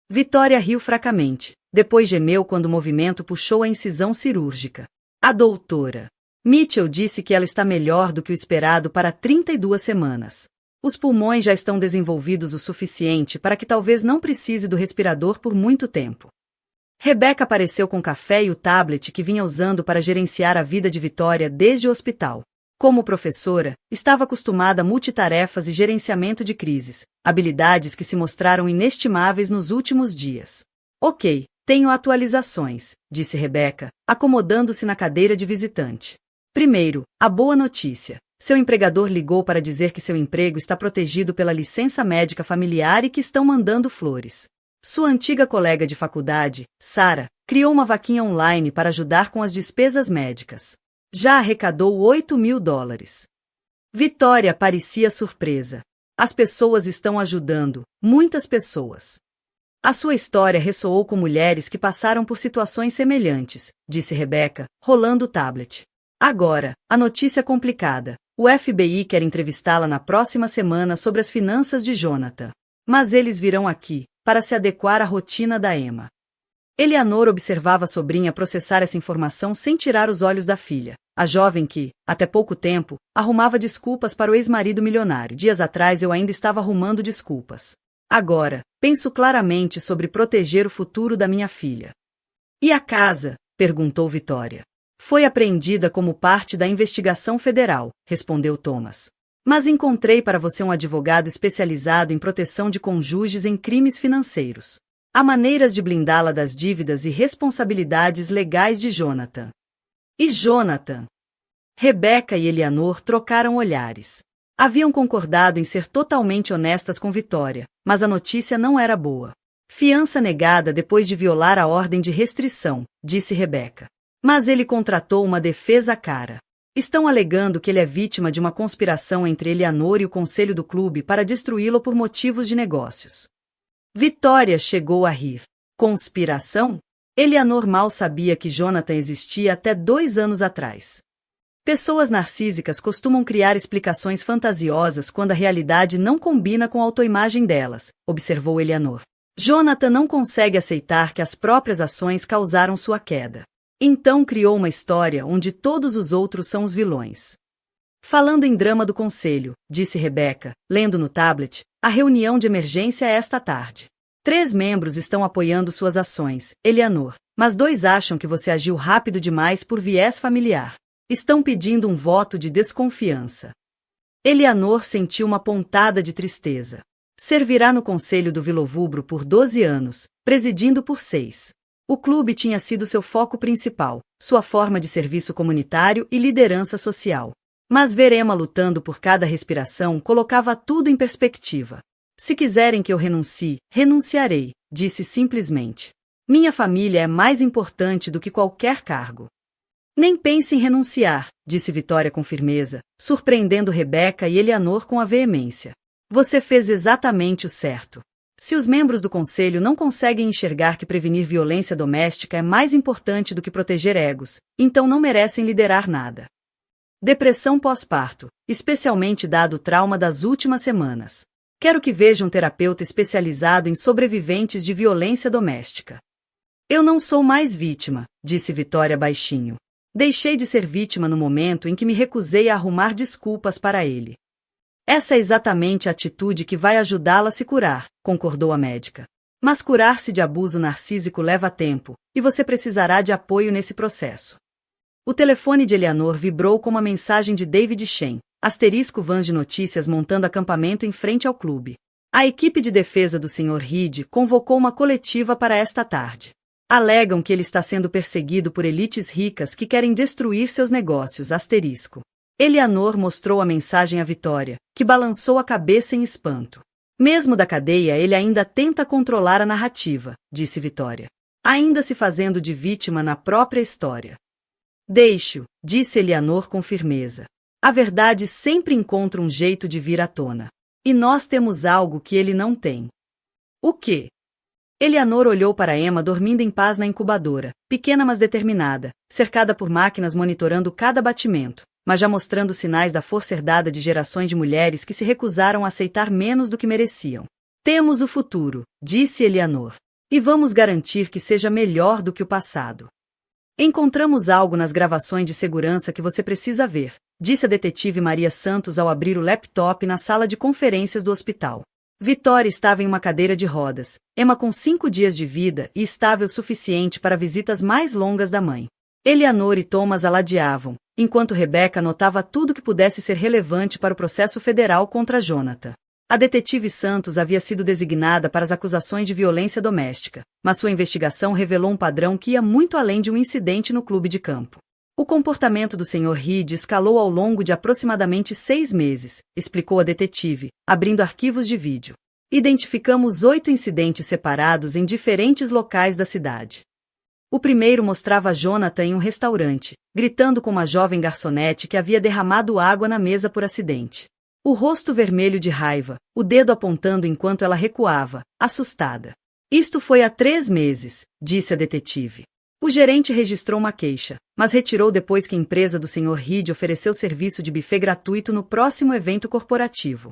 Vitória riu fracamente, depois gemeu quando o movimento puxou a incisão cirúrgica. A doutora Mitchell disse que ela está melhor do que o esperado para 32 semanas. Os pulmões já estão desenvolvidos o suficiente para que talvez não precise do respirador por muito tempo. Rebecca apareceu com café e o tablet que vinha usando para gerenciar a vida de Vitória desde o hospital. Como professora, estava acostumada a multitarefas e gerenciamento de crises, habilidades que se mostraram inestimáveis nos últimos dias. Ok, tenho atualizações, disse Rebecca, acomodando-se na cadeira de visitante. Primeiro, a boa notícia. Seu empregador ligou para dizer que seu emprego está protegido pela licença médica familiar e que estão mandando flores. Sua antiga colega de faculdade, Sarah, criou uma vaquinha online para ajudar com as despesas médicas. Já arrecadou $8.000. Vitória parecia surpresa. As pessoas estão ajudando, muitas pessoas. A sua história ressoou com mulheres que passaram por situações semelhantes, disse Rebecca, rolando o tablet. Agora, a notícia complicada. O FBI quer entrevistá-la na próxima semana sobre as finanças de Jonathan. Mas eles virão aqui, para se adequar à rotina da Emma. Eleanor observava a sobrinha processar essa informação sem tirar os olhos da filha. A jovem que, até pouco tempo, arrumava desculpas para o ex-marido milionário. Dias atrás eu ainda estava arrumando desculpas. Agora, penso claramente sobre proteger o futuro da minha filha. E a casa? Perguntou Vitória. Foi apreendida como parte da investigação federal, respondeu Thomas. Mas encontrei para você um advogado especializado em proteção de cônjuges em crimes financeiros. Há maneiras de blindá-la das dívidas e responsabilidades legais de Jonathan. E Jonathan? Rebecca e Eleanor trocaram olhares. Haviam concordado em ser totalmente honestas com Vitória, mas a notícia não era boa. Fiança negada depois de violar a ordem de restrição, disse Rebecca. Mas ele contratou uma defesa cara. Estão alegando que ele é vítima de uma conspiração entre Eleanor e o conselho do clube para destruí-lo por motivos de negócios. Vitória chegou a rir. Conspiração? Eleanor mal sabia que Jonathan existia até 2 anos atrás. Pessoas narcísicas costumam criar explicações fantasiosas quando a realidade não combina com a autoimagem delas, observou Eleanor. Jonathan não consegue aceitar que as próprias ações causaram sua queda. Então criou uma história onde todos os outros são os vilões. Falando em drama do conselho, disse Rebecca, lendo no tablet, a reunião de emergência é esta tarde. 3 membros estão apoiando suas ações, Eleanor, mas 2 acham que você agiu rápido demais por viés familiar. Estão pedindo um voto de desconfiança. Eleanor sentiu uma pontada de tristeza. Servirá no conselho do Vilovubro por 12 anos, presidindo por 6. O clube tinha sido seu foco principal, sua forma de serviço comunitário e liderança social. Mas ver Emma lutando por cada respiração colocava tudo em perspectiva. Se quiserem que eu renuncie, renunciarei, disse simplesmente. Minha família é mais importante do que qualquer cargo. Nem pense em renunciar, disse Vitória com firmeza, surpreendendo Rebecca e Eleanor com a veemência. Você fez exatamente o certo. Se os membros do conselho não conseguem enxergar que prevenir violência doméstica é mais importante do que proteger egos, então não merecem liderar nada. Depressão pós-parto, especialmente dado o trauma das últimas semanas. Quero que veja um terapeuta especializado em sobreviventes de violência doméstica. Eu não sou mais vítima, disse Vitória baixinho. Deixei de ser vítima no momento em que me recusei a arrumar desculpas para ele. Essa é exatamente a atitude que vai ajudá-la a se curar, concordou a médica. Mas curar-se de abuso narcísico leva tempo, e você precisará de apoio nesse processo. O telefone de Eleanor vibrou com uma mensagem de David Shen, *vans de notícias montando acampamento em frente ao clube. A equipe de defesa do Sr. Reed convocou uma coletiva para esta tarde. Alegam que ele está sendo perseguido por elites ricas que querem destruir seus negócios. Eleanor mostrou a mensagem à Vitória, que balançou a cabeça em espanto. Mesmo da cadeia, ele ainda tenta controlar a narrativa, disse Vitória. Ainda se fazendo de vítima na própria história. Deixe-o, disse Eleanor com firmeza. A verdade sempre encontra um jeito de vir à tona. E nós temos algo que ele não tem. O quê? Eleanor olhou para Emma dormindo em paz na incubadora, pequena mas determinada, cercada por máquinas monitorando cada batimento, mas já mostrando sinais da força herdada de gerações de mulheres que se recusaram a aceitar menos do que mereciam. Temos o futuro, disse Eleanor. E vamos garantir que seja melhor do que o passado. Encontramos algo nas gravações de segurança que você precisa ver, disse a detetive Maria Santos ao abrir o laptop na sala de conferências do hospital. Vitória estava em uma cadeira de rodas, Emma com 5 dias de vida e estável o suficiente para visitas mais longas da mãe. Eleanor e Thomas a ladeavam, enquanto Rebecca anotava tudo que pudesse ser relevante para o processo federal contra Jonathan. A detetive Santos havia sido designada para as acusações de violência doméstica, mas sua investigação revelou um padrão que ia muito além de um incidente no clube de campo. O comportamento do Sr. Reed escalou ao longo de aproximadamente 6 meses, explicou a detetive, abrindo arquivos de vídeo. Identificamos 8 incidentes separados em diferentes locais da cidade. O primeiro mostrava Jonathan em um restaurante, gritando com uma jovem garçonete que havia derramado água na mesa por acidente. O rosto vermelho de raiva, o dedo apontando enquanto ela recuava, assustada. Isto foi há 3 meses, disse a detetive. O gerente registrou uma queixa, mas retirou depois que a empresa do Sr. Reed ofereceu serviço de buffet gratuito no próximo evento corporativo.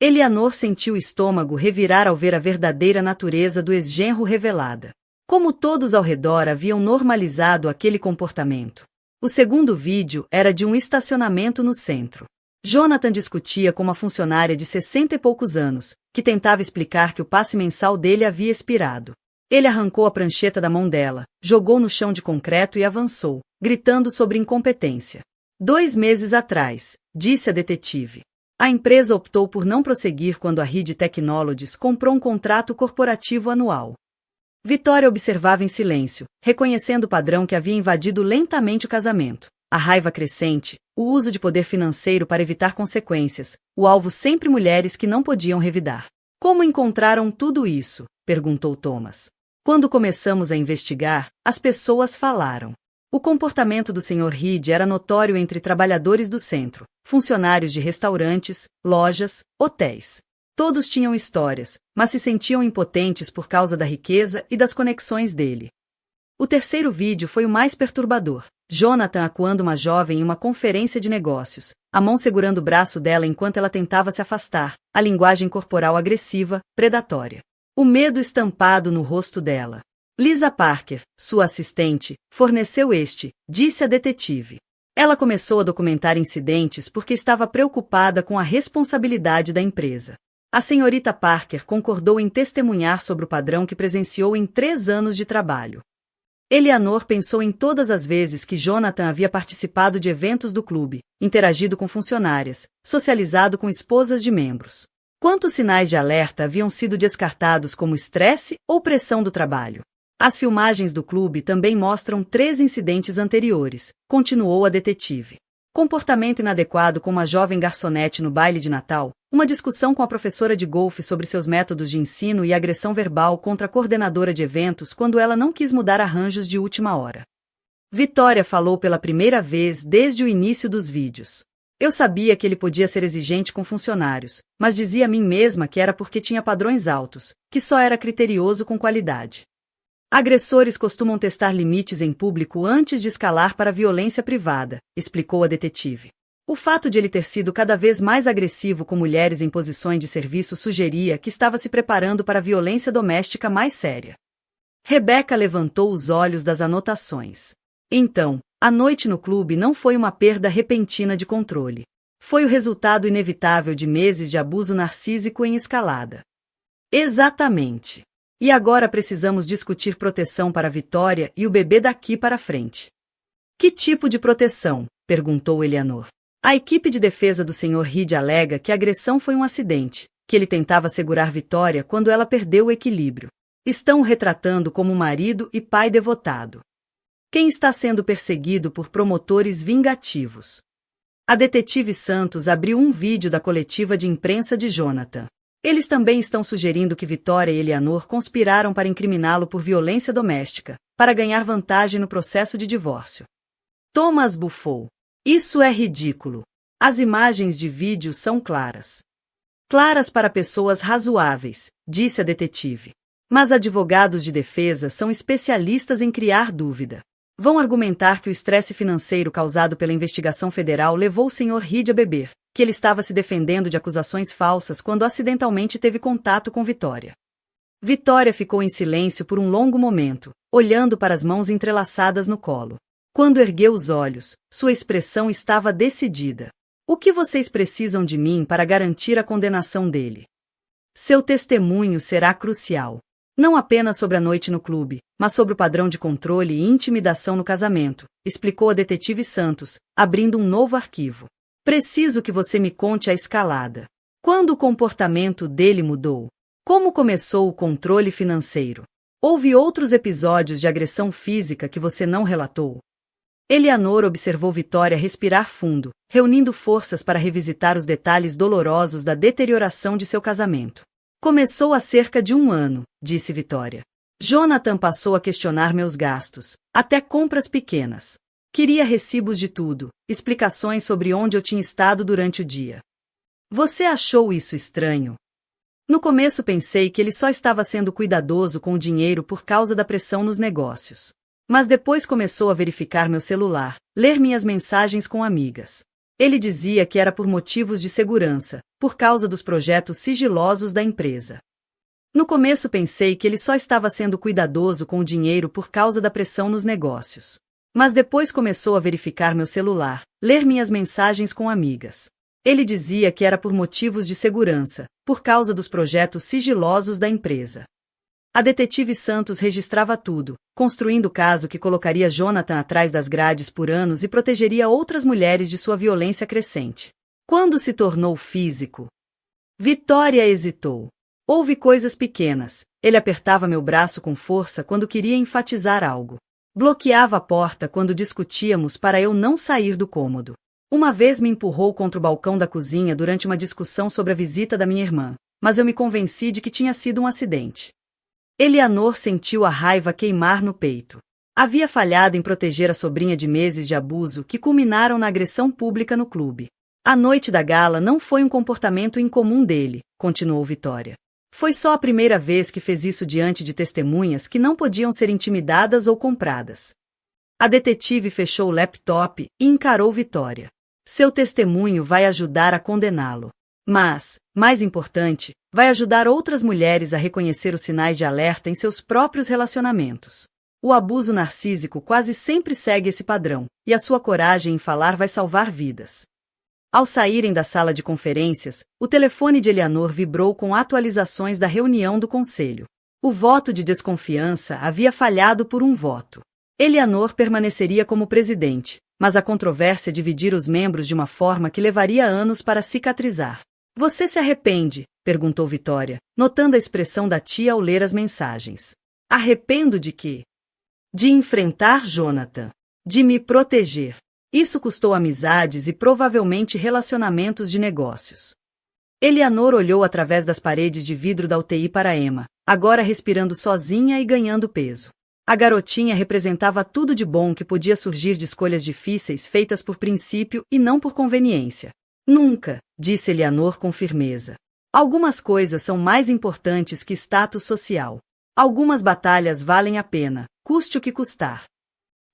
Eleanor sentiu o estômago revirar ao ver a verdadeira natureza do ex-genro revelada. Como todos ao redor haviam normalizado aquele comportamento. O segundo vídeo era de um estacionamento no centro. Jonathan discutia com uma funcionária de 60 e poucos anos, que tentava explicar que o passe mensal dele havia expirado. Ele arrancou a prancheta da mão dela, jogou no chão de concreto e avançou, gritando sobre incompetência. 2 meses atrás, disse a detetive. A empresa optou por não prosseguir quando a Reed Technologies comprou um contrato corporativo anual. Vitória observava em silêncio, reconhecendo o padrão que havia invadido lentamente o casamento. A raiva crescente, o uso de poder financeiro para evitar consequências, o alvo sempre mulheres que não podiam revidar. Como encontraram tudo isso? Perguntou Thomas. Quando começamos a investigar, as pessoas falaram. O comportamento do Sr. Reed era notório entre trabalhadores do centro, funcionários de restaurantes, lojas, hotéis. Todos tinham histórias, mas se sentiam impotentes por causa da riqueza e das conexões dele. O terceiro vídeo foi o mais perturbador. Jonathan acuando uma jovem em uma conferência de negócios, a mão segurando o braço dela enquanto ela tentava se afastar, a linguagem corporal agressiva, predatória. O medo estampado no rosto dela. Lisa Parker, sua assistente, forneceu disse a detetive. Ela começou a documentar incidentes porque estava preocupada com a responsabilidade da empresa. A senhorita Parker concordou em testemunhar sobre o padrão que presenciou em 3 anos de trabalho. Eleanor pensou em todas as vezes que Jonathan havia participado de eventos do clube, interagido com funcionárias, socializado com esposas de membros. Quantos sinais de alerta haviam sido descartados como estresse ou pressão do trabalho? As filmagens do clube também mostram 3 incidentes anteriores, continuou a detetive. Comportamento inadequado com uma jovem garçonete no baile de Natal, uma discussão com a professora de golfe sobre seus métodos de ensino e agressão verbal contra a coordenadora de eventos quando ela não quis mudar arranjos de última hora. Vitória falou pela primeira vez desde o início dos vídeos. Eu sabia que ele podia ser exigente com funcionários, mas dizia a mim mesma que era porque tinha padrões altos, que só era criterioso com qualidade. Agressores costumam testar limites em público antes de escalar para a violência privada, explicou a detetive. O fato de ele ter sido cada vez mais agressivo com mulheres em posições de serviço sugeria que estava se preparando para a violência doméstica mais séria. Rebecca levantou os olhos das anotações. Então, a noite no clube não foi uma perda repentina de controle. Foi o resultado inevitável de meses de abuso narcísico em escalada. Exatamente. E agora precisamos discutir proteção para Vitória e o bebê daqui para frente. Que tipo de proteção? Perguntou Eleanor. A equipe de defesa do Sr. Reed alega que a agressão foi um acidente, que ele tentava segurar Vitória quando ela perdeu o equilíbrio. Estão o retratando como marido e pai devotado. Quem está sendo perseguido por promotores vingativos? A detetive Santos abriu um vídeo da coletiva de imprensa de Jonathan. Eles também estão sugerindo que Vitória e Eleanor conspiraram para incriminá-lo por violência doméstica, para ganhar vantagem no processo de divórcio. Thomas bufou. Isso é ridículo. As imagens de vídeo são claras. Claras para pessoas razoáveis, disse a detetive. Mas advogados de defesa são especialistas em criar dúvida. Vão argumentar que o estresse financeiro causado pela investigação federal levou o Sr. Reed a beber, que ele estava se defendendo de acusações falsas quando acidentalmente teve contato com Vitória. Vitória ficou em silêncio por um longo momento, olhando para as mãos entrelaçadas no colo. Quando ergueu os olhos, sua expressão estava decidida. O que vocês precisam de mim para garantir a condenação dele? Seu testemunho será crucial. Não apenas sobre a noite no clube, mas sobre o padrão de controle e intimidação no casamento, explicou a detetive Santos, abrindo um novo arquivo. Preciso que você me conte a escalada. Quando o comportamento dele mudou? Como começou o controle financeiro? Houve outros episódios de agressão física que você não relatou? Eleanor observou Vitória respirar fundo, reunindo forças para revisitar os detalhes dolorosos da deterioração de seu casamento. Começou há cerca de 1 ano, disse Vitória. Jonathan passou a questionar meus gastos, até compras pequenas. Queria recibos de tudo, explicações sobre onde eu tinha estado durante o dia. Você achou isso estranho? No começo pensei que ele só estava sendo cuidadoso com o dinheiro por causa da pressão nos negócios. Mas depois começou a verificar meu celular, ler minhas mensagens com amigas. Ele dizia que era por motivos de segurança, por causa dos projetos sigilosos da empresa. No começo pensei que ele só estava sendo cuidadoso com o dinheiro por causa da pressão nos negócios. Mas depois começou a verificar meu celular, ler minhas mensagens com amigas. Ele dizia que era por motivos de segurança, por causa dos projetos sigilosos da empresa. A detetive Santos registrava tudo, construindo o caso que colocaria Jonathan atrás das grades por anos e protegeria outras mulheres de sua violência crescente. Quando se tornou físico? Vitória hesitou. Houve coisas pequenas. Ele apertava meu braço com força quando queria enfatizar algo. Bloqueava a porta quando discutíamos para eu não sair do cômodo. Uma vez me empurrou contra o balcão da cozinha durante uma discussão sobre a visita da minha irmã, mas eu me convenci de que tinha sido um acidente. Eleanor sentiu a raiva queimar no peito. Havia falhado em proteger a sobrinha de meses de abuso que culminaram na agressão pública no clube. A noite da gala não foi um comportamento incomum dele, continuou Vitória. Foi só a primeira vez que fez isso diante de testemunhas que não podiam ser intimidadas ou compradas. A detetive fechou o laptop e encarou Vitória. Seu testemunho vai ajudar a condená-lo. Mas, mais importante, vai ajudar outras mulheres a reconhecer os sinais de alerta em seus próprios relacionamentos. O abuso narcísico quase sempre segue esse padrão, e a sua coragem em falar vai salvar vidas. Ao saírem da sala de conferências, o telefone de Eleanor vibrou com atualizações da reunião do conselho. O voto de desconfiança havia falhado por um voto. Eleanor permaneceria como presidente, mas a controvérsia dividia os membros de uma forma que levaria anos para cicatrizar. Você se arrepende? Perguntou Vitória, notando a expressão da tia ao ler as mensagens. Arrependo de quê? De enfrentar Jonathan. De me proteger. Isso custou amizades e provavelmente relacionamentos de negócios. Eleanor olhou através das paredes de vidro da UTI para Emma, agora respirando sozinha e ganhando peso. A garotinha representava tudo de bom que podia surgir de escolhas difíceis feitas por princípio e não por conveniência. Nunca, disse Eleanor com firmeza. Algumas coisas são mais importantes que status social. Algumas batalhas valem a pena, custe o que custar.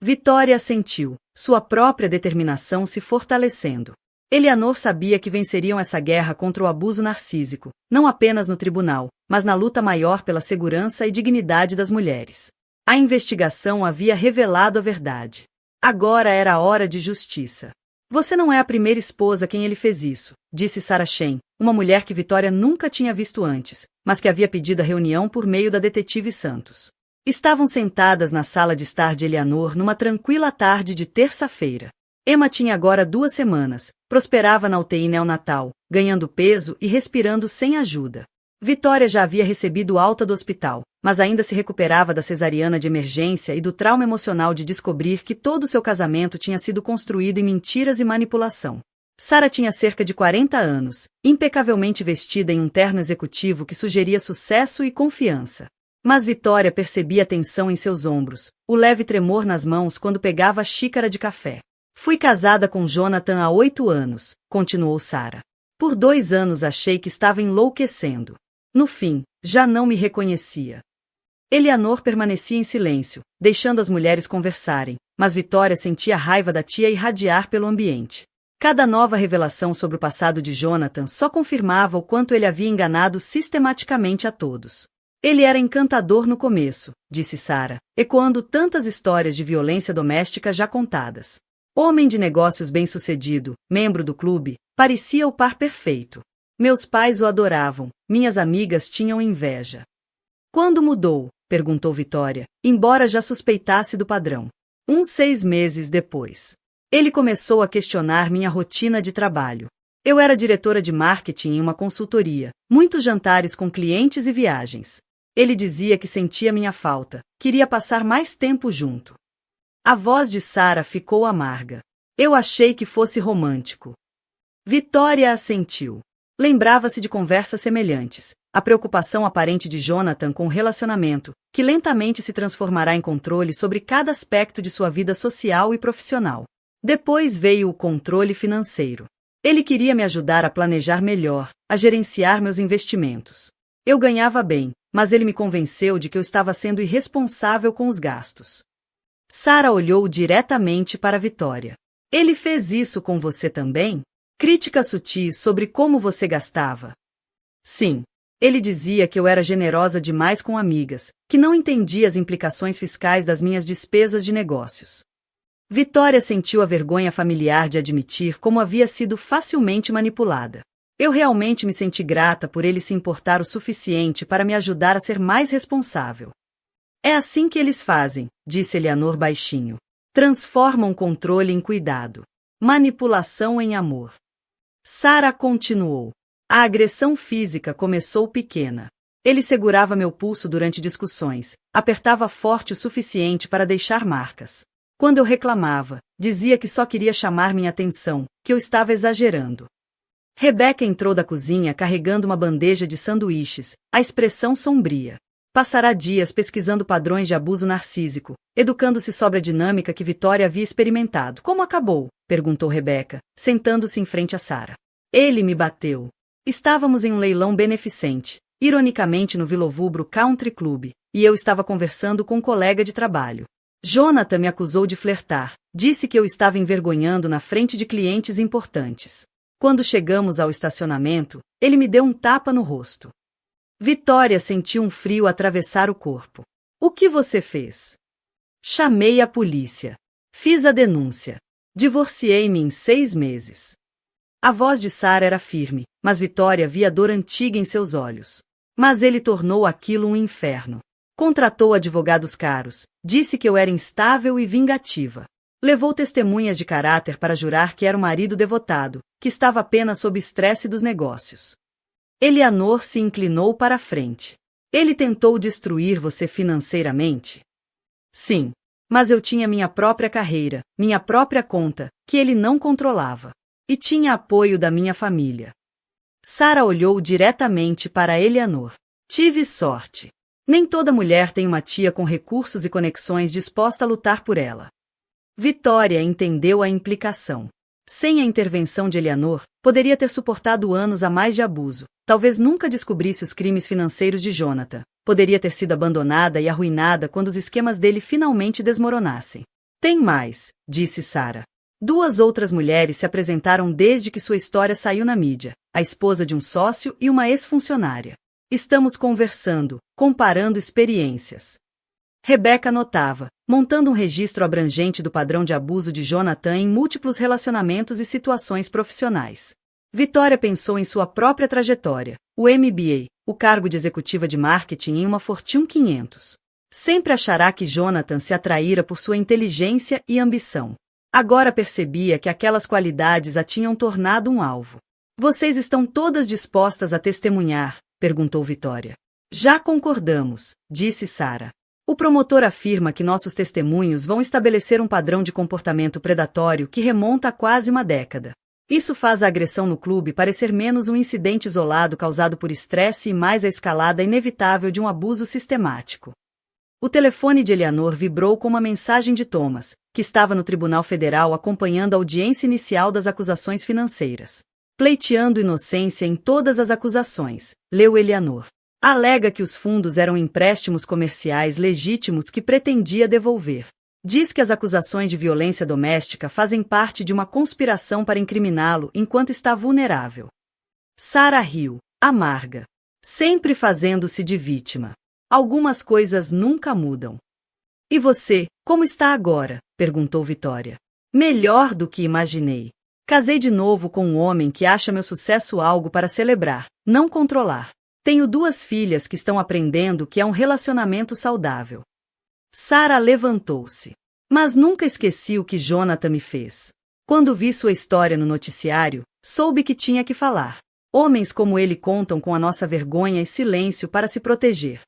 Vitória assentiu, sua própria determinação se fortalecendo. Eleanor sabia que venceriam essa guerra contra o abuso narcísico, não apenas no tribunal, mas na luta maior pela segurança e dignidade das mulheres. A investigação havia revelado a verdade. Agora era a hora de justiça. Você não é a primeira esposa a quem ele fez isso, disse Sarah Shen, uma mulher que Vitória nunca tinha visto antes, mas que havia pedido a reunião por meio da detetive Santos. Estavam sentadas na sala de estar de Eleanor numa tranquila tarde de terça-feira. Emma tinha agora 2 semanas, prosperava na UTI neonatal, ganhando peso e respirando sem ajuda. Vitória já havia recebido alta do hospital, mas ainda se recuperava da cesariana de emergência e do trauma emocional de descobrir que todo seu casamento tinha sido construído em mentiras e manipulação. Sara tinha cerca de 40 anos, impecavelmente vestida em um terno executivo que sugeria sucesso e confiança. Mas Vitória percebia a tensão em seus ombros, o leve tremor nas mãos quando pegava a xícara de café. Fui casada com Jonathan há 8 anos, continuou Sara. Por 2 anos achei que estava enlouquecendo. No fim, já não me reconhecia. Eleanor permanecia em silêncio, deixando as mulheres conversarem, mas Vitória sentia a raiva da tia irradiar pelo ambiente. Cada nova revelação sobre o passado de Jonathan só confirmava o quanto ele havia enganado sistematicamente a todos. Ele era encantador no começo, disse Sara, ecoando tantas histórias de violência doméstica já contadas. Homem de negócios bem-sucedido, membro do clube, parecia o par perfeito. Meus pais o adoravam, minhas amigas tinham inveja. Quando mudou? Perguntou Vitória, embora já suspeitasse do padrão. 6 meses depois. Ele começou a questionar minha rotina de trabalho. Eu era diretora de marketing em uma consultoria, muitos jantares com clientes e viagens. Ele dizia que sentia minha falta, queria passar mais tempo junto. A voz de Sara ficou amarga. Eu achei que fosse romântico. Vitória assentiu. Lembrava-se de conversas semelhantes, a preocupação aparente de Jonathan com o relacionamento, que lentamente se transformará em controle sobre cada aspecto de sua vida social e profissional. Depois veio o controle financeiro. Ele queria me ajudar a planejar melhor, a gerenciar meus investimentos. Eu ganhava bem, mas ele me convenceu de que eu estava sendo irresponsável com os gastos. Sara olhou diretamente para Vitória. Ele fez isso com você também? Críticas sutis sobre como você gastava. Sim. Ele dizia que eu era generosa demais com amigas, que não entendia as implicações fiscais das minhas despesas de negócios. Vitória sentiu a vergonha familiar de admitir como havia sido facilmente manipulada. Eu realmente me senti grata por ele se importar o suficiente para me ajudar a ser mais responsável. É assim que eles fazem, disse Eleanor baixinho. Transformam controle em cuidado. Manipulação em amor. Sara continuou. A agressão física começou pequena. Ele segurava meu pulso durante discussões, apertava forte o suficiente para deixar marcas. Quando eu reclamava, dizia que só queria chamar minha atenção, que eu estava exagerando. Rebecca entrou da cozinha carregando uma bandeja de sanduíches, a expressão sombria. Passará dias pesquisando padrões de abuso narcísico, educando-se sobre a dinâmica que Vitória havia experimentado. Como acabou? Perguntou Rebecca, sentando-se em frente a Sara. Ele me bateu. Estávamos em um leilão beneficente, ironicamente no Vilovubro Country Club, e eu estava conversando com um colega de trabalho. Jonathan me acusou de flertar, disse que eu estava envergonhando na frente de clientes importantes. Quando chegamos ao estacionamento, ele me deu um tapa no rosto. Vitória sentiu um frio atravessar o corpo. O que você fez? Chamei a polícia. Fiz a denúncia. Divorciei-me em 6 meses. A voz de Sara era firme, mas Vitória via dor antiga em seus olhos. Mas ele tornou aquilo um inferno. Contratou advogados caros, disse que eu era instável e vingativa. Levou testemunhas de caráter para jurar que era um marido devotado, que estava apenas sob estresse dos negócios. Eleanor se inclinou para a frente. Ele tentou destruir você financeiramente? Sim. Mas eu tinha minha própria carreira, minha própria conta, que ele não controlava. E tinha apoio da minha família. Sara olhou diretamente para Eleanor. Tive sorte. Nem toda mulher tem uma tia com recursos e conexões disposta a lutar por ela. Vitória entendeu a implicação. Sem a intervenção de Eleanor, poderia ter suportado anos a mais de abuso. Talvez nunca descobrisse os crimes financeiros de Jonathan. Poderia ter sido abandonada e arruinada quando os esquemas dele finalmente desmoronassem. Tem mais, disse Sara. 2 outras mulheres se apresentaram desde que sua história saiu na mídia, a esposa de um sócio e uma ex-funcionária. Estamos conversando, comparando experiências. Rebecca notava, montando um registro abrangente do padrão de abuso de Jonathan em múltiplos relacionamentos e situações profissionais. Vitória pensou em sua própria trajetória, o MBA, o cargo de executiva de marketing em uma Fortune 500. Sempre achará que Jonathan se atraíra por sua inteligência e ambição. Agora percebia que aquelas qualidades a tinham tornado um alvo. Vocês estão todas dispostas a testemunhar? Perguntou Vitória. Já concordamos, disse Sara. O promotor afirma que nossos testemunhos vão estabelecer um padrão de comportamento predatório que remonta a quase uma década. Isso faz a agressão no clube parecer menos um incidente isolado causado por estresse e mais a escalada inevitável de um abuso sistemático. O telefone de Eleanor vibrou com uma mensagem de Thomas, que estava no Tribunal Federal acompanhando a audiência inicial das acusações financeiras. Pleiteando inocência em todas as acusações, leu Eleanor. Alega que os fundos eram empréstimos comerciais legítimos que pretendia devolver. Diz que as acusações de violência doméstica fazem parte de uma conspiração para incriminá-lo enquanto está vulnerável. Sara riu, amarga. Sempre fazendo-se de vítima. Algumas coisas nunca mudam. E você, como está agora? Perguntou Vitória. Melhor do que imaginei. Casei de novo com um homem que acha meu sucesso algo para celebrar, não controlar. Tenho 2 filhas que estão aprendendo que é um relacionamento saudável. Sara levantou-se. Mas nunca esqueci o que Jonathan me fez. Quando vi sua história no noticiário, soube que tinha que falar. Homens como ele contam com a nossa vergonha e silêncio para se proteger.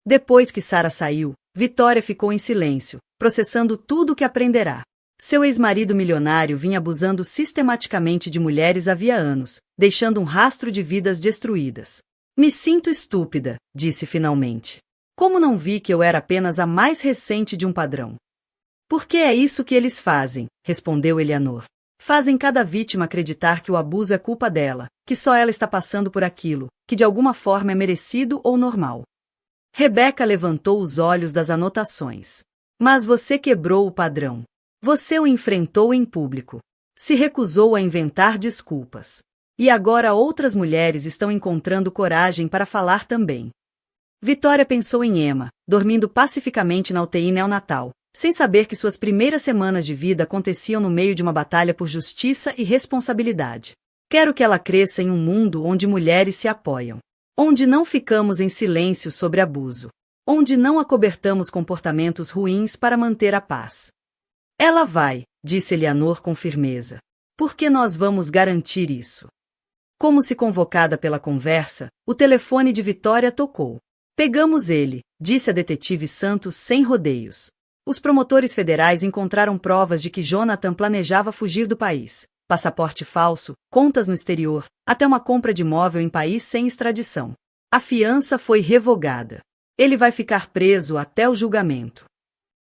Depois que Sara saiu, Vitória ficou em silêncio, processando tudo o que aprenderá. Seu ex-marido milionário vinha abusando sistematicamente de mulheres havia anos, deixando um rastro de vidas destruídas. Me sinto estúpida, disse finalmente. Como não vi que eu era apenas a mais recente de um padrão? Porque é isso que eles fazem, respondeu Eleanor. Fazem cada vítima acreditar que o abuso é culpa dela, que só ela está passando por aquilo, que de alguma forma é merecido ou normal. Rebecca levantou os olhos das anotações. Mas você quebrou o padrão. Você o enfrentou em público. Se recusou a inventar desculpas. E agora outras mulheres estão encontrando coragem para falar também. Vitória pensou em Emma, dormindo pacificamente na UTI neonatal, sem saber que suas primeiras semanas de vida aconteciam no meio de uma batalha por justiça e responsabilidade. Quero que ela cresça em um mundo onde mulheres se apoiam. Onde não ficamos em silêncio sobre abuso. Onde não acobertamos comportamentos ruins para manter a paz. Ela vai, disse Eleanor com firmeza. Porque nós vamos garantir isso. Como se convocada pela conversa, o telefone de Vitória tocou. Pegamos ele, disse a detetive Santos sem rodeios. Os promotores federais encontraram provas de que Jonathan planejava fugir do país. Passaporte falso, contas no exterior, até uma compra de imóvel em país sem extradição. A fiança foi revogada. Ele vai ficar preso até o julgamento.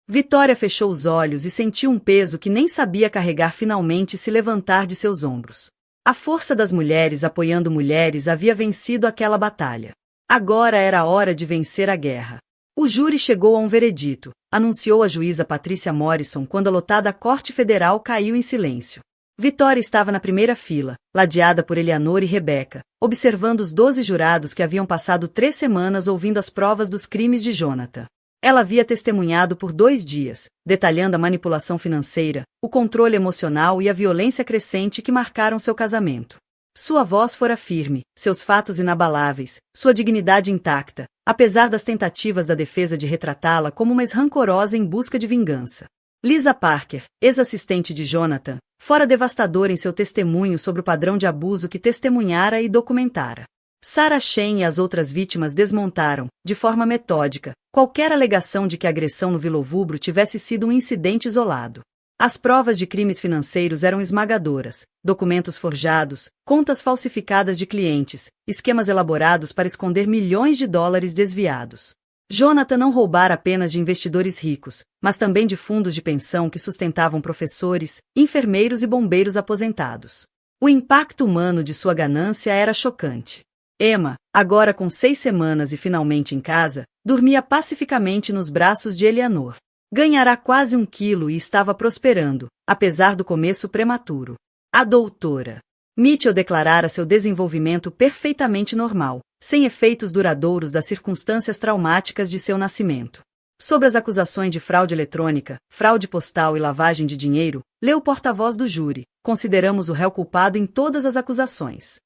Vitória fechou os olhos e sentiu um peso que nem sabia carregar finalmente se levantar de seus ombros. A força das mulheres apoiando mulheres havia vencido aquela batalha. Agora era a hora de vencer a guerra. O júri chegou a um veredito, anunciou a juíza Patrícia Morrison quando a lotada Corte Federal caiu em silêncio. Vitória estava na primeira fila, ladeada por Eleanor e Rebecca, observando os 12 jurados que haviam passado 3 semanas ouvindo as provas dos crimes de Jonathan. Ela havia testemunhado por 2 dias, detalhando a manipulação financeira, o controle emocional e a violência crescente que marcaram seu casamento. Sua voz fora firme, seus fatos inabaláveis, sua dignidade intacta, apesar das tentativas da defesa de retratá-la como uma ex-rancorosa em busca de vingança. Lisa Parker, ex-assistente de Jonathan, fora devastadora em seu testemunho sobre o padrão de abuso que testemunhara e documentara. Sara Shane e as outras vítimas desmontaram, de forma metódica, qualquer alegação de que a agressão no Vilovubro tivesse sido um incidente isolado. As provas de crimes financeiros eram esmagadoras, documentos forjados, contas falsificadas de clientes, esquemas elaborados para esconder milhões de dólares desviados. Jonathan não roubara apenas de investidores ricos, mas também de fundos de pensão que sustentavam professores, enfermeiros e bombeiros aposentados. O impacto humano de sua ganância era chocante. Emma, agora com 6 semanas e finalmente em casa, dormia pacificamente nos braços de Eleanor. Ganhará quase 1 quilo e estava prosperando, apesar do começo prematuro. A doutora Mitchell declarara seu desenvolvimento perfeitamente normal, sem efeitos duradouros das circunstâncias traumáticas de seu nascimento. Sobre as acusações de fraude eletrônica, fraude postal e lavagem de dinheiro, leu o porta-voz do júri: consideramos o réu culpado em todas as acusações.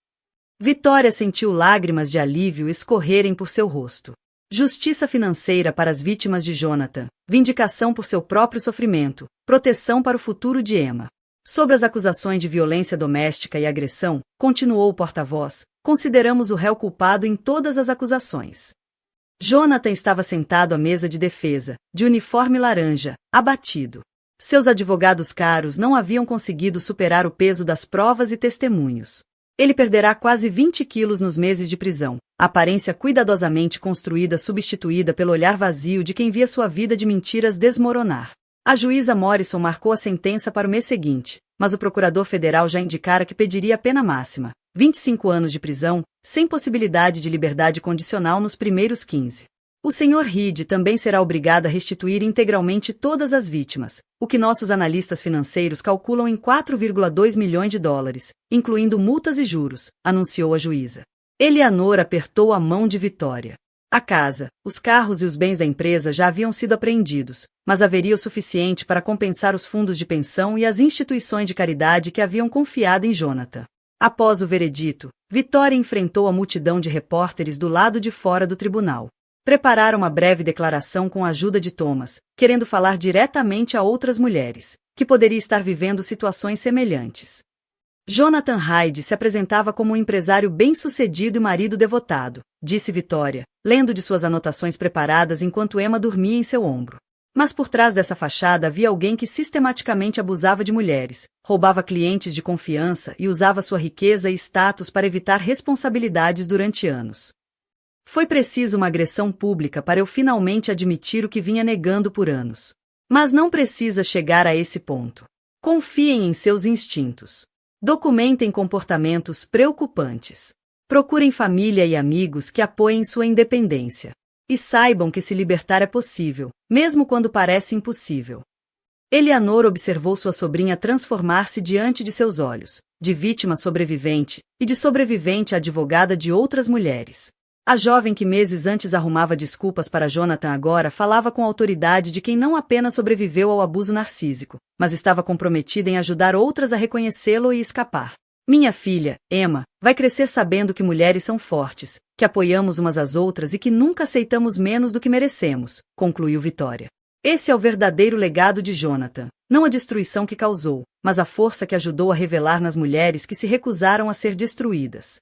Vitória sentiu lágrimas de alívio escorrerem por seu rosto. Justiça financeira para as vítimas de Jonathan, vindicação por seu próprio sofrimento, proteção para o futuro de Emma. Sobre as acusações de violência doméstica e agressão, continuou o porta-voz, consideramos o réu culpado em todas as acusações. Jonathan estava sentado à mesa de defesa, de uniforme laranja, abatido. Seus advogados caros não haviam conseguido superar o peso das provas e testemunhos. Ele perderá quase 20 quilos nos meses de prisão, a aparência cuidadosamente construída substituída pelo olhar vazio de quem via sua vida de mentiras desmoronar. A juíza Morrison marcou a sentença para o mês seguinte, mas o procurador federal já indicara que pediria a pena máxima, 25 anos de prisão, sem possibilidade de liberdade condicional nos primeiros 15. O Sr. Reed também será obrigado a restituir integralmente todas as vítimas, o que nossos analistas financeiros calculam em 4,2 milhões de dólares, incluindo multas e juros, anunciou a juíza. Eleanor apertou a mão de Vitória. A casa, os carros e os bens da empresa já haviam sido apreendidos, mas haveria o suficiente para compensar os fundos de pensão e as instituições de caridade que haviam confiado em Jonathan. Após o veredito, Vitória enfrentou a multidão de repórteres do lado de fora do tribunal. Prepararam uma breve declaração com a ajuda de Thomas, querendo falar diretamente a outras mulheres, que poderiam estar vivendo situações semelhantes. Jonathan Hyde se apresentava como um empresário bem-sucedido e marido devotado, disse Vitória, lendo de suas anotações preparadas enquanto Emma dormia em seu ombro. Mas por trás dessa fachada havia alguém que sistematicamente abusava de mulheres, roubava clientes de confiança e usava sua riqueza e status para evitar responsabilidades durante anos. Foi preciso uma agressão pública para eu finalmente admitir o que vinha negando por anos. Mas não precisa chegar a esse ponto. Confiem em seus instintos. Documentem comportamentos preocupantes. Procurem família e amigos que apoiem sua independência. E saibam que se libertar é possível, mesmo quando parece impossível. Eleanor observou sua sobrinha transformar-se diante de seus olhos, de vítima sobrevivente, e de sobrevivente a advogada de outras mulheres. A jovem que meses antes arrumava desculpas para Jonathan agora falava com a autoridade de quem não apenas sobreviveu ao abuso narcísico, mas estava comprometida em ajudar outras a reconhecê-lo e escapar. Minha filha, Emma, vai crescer sabendo que mulheres são fortes, que apoiamos umas às outras e que nunca aceitamos menos do que merecemos, concluiu Vitória. Esse é o verdadeiro legado de Jonathan, não a destruição que causou, mas a força que ajudou a revelar nas mulheres que se recusaram a ser destruídas.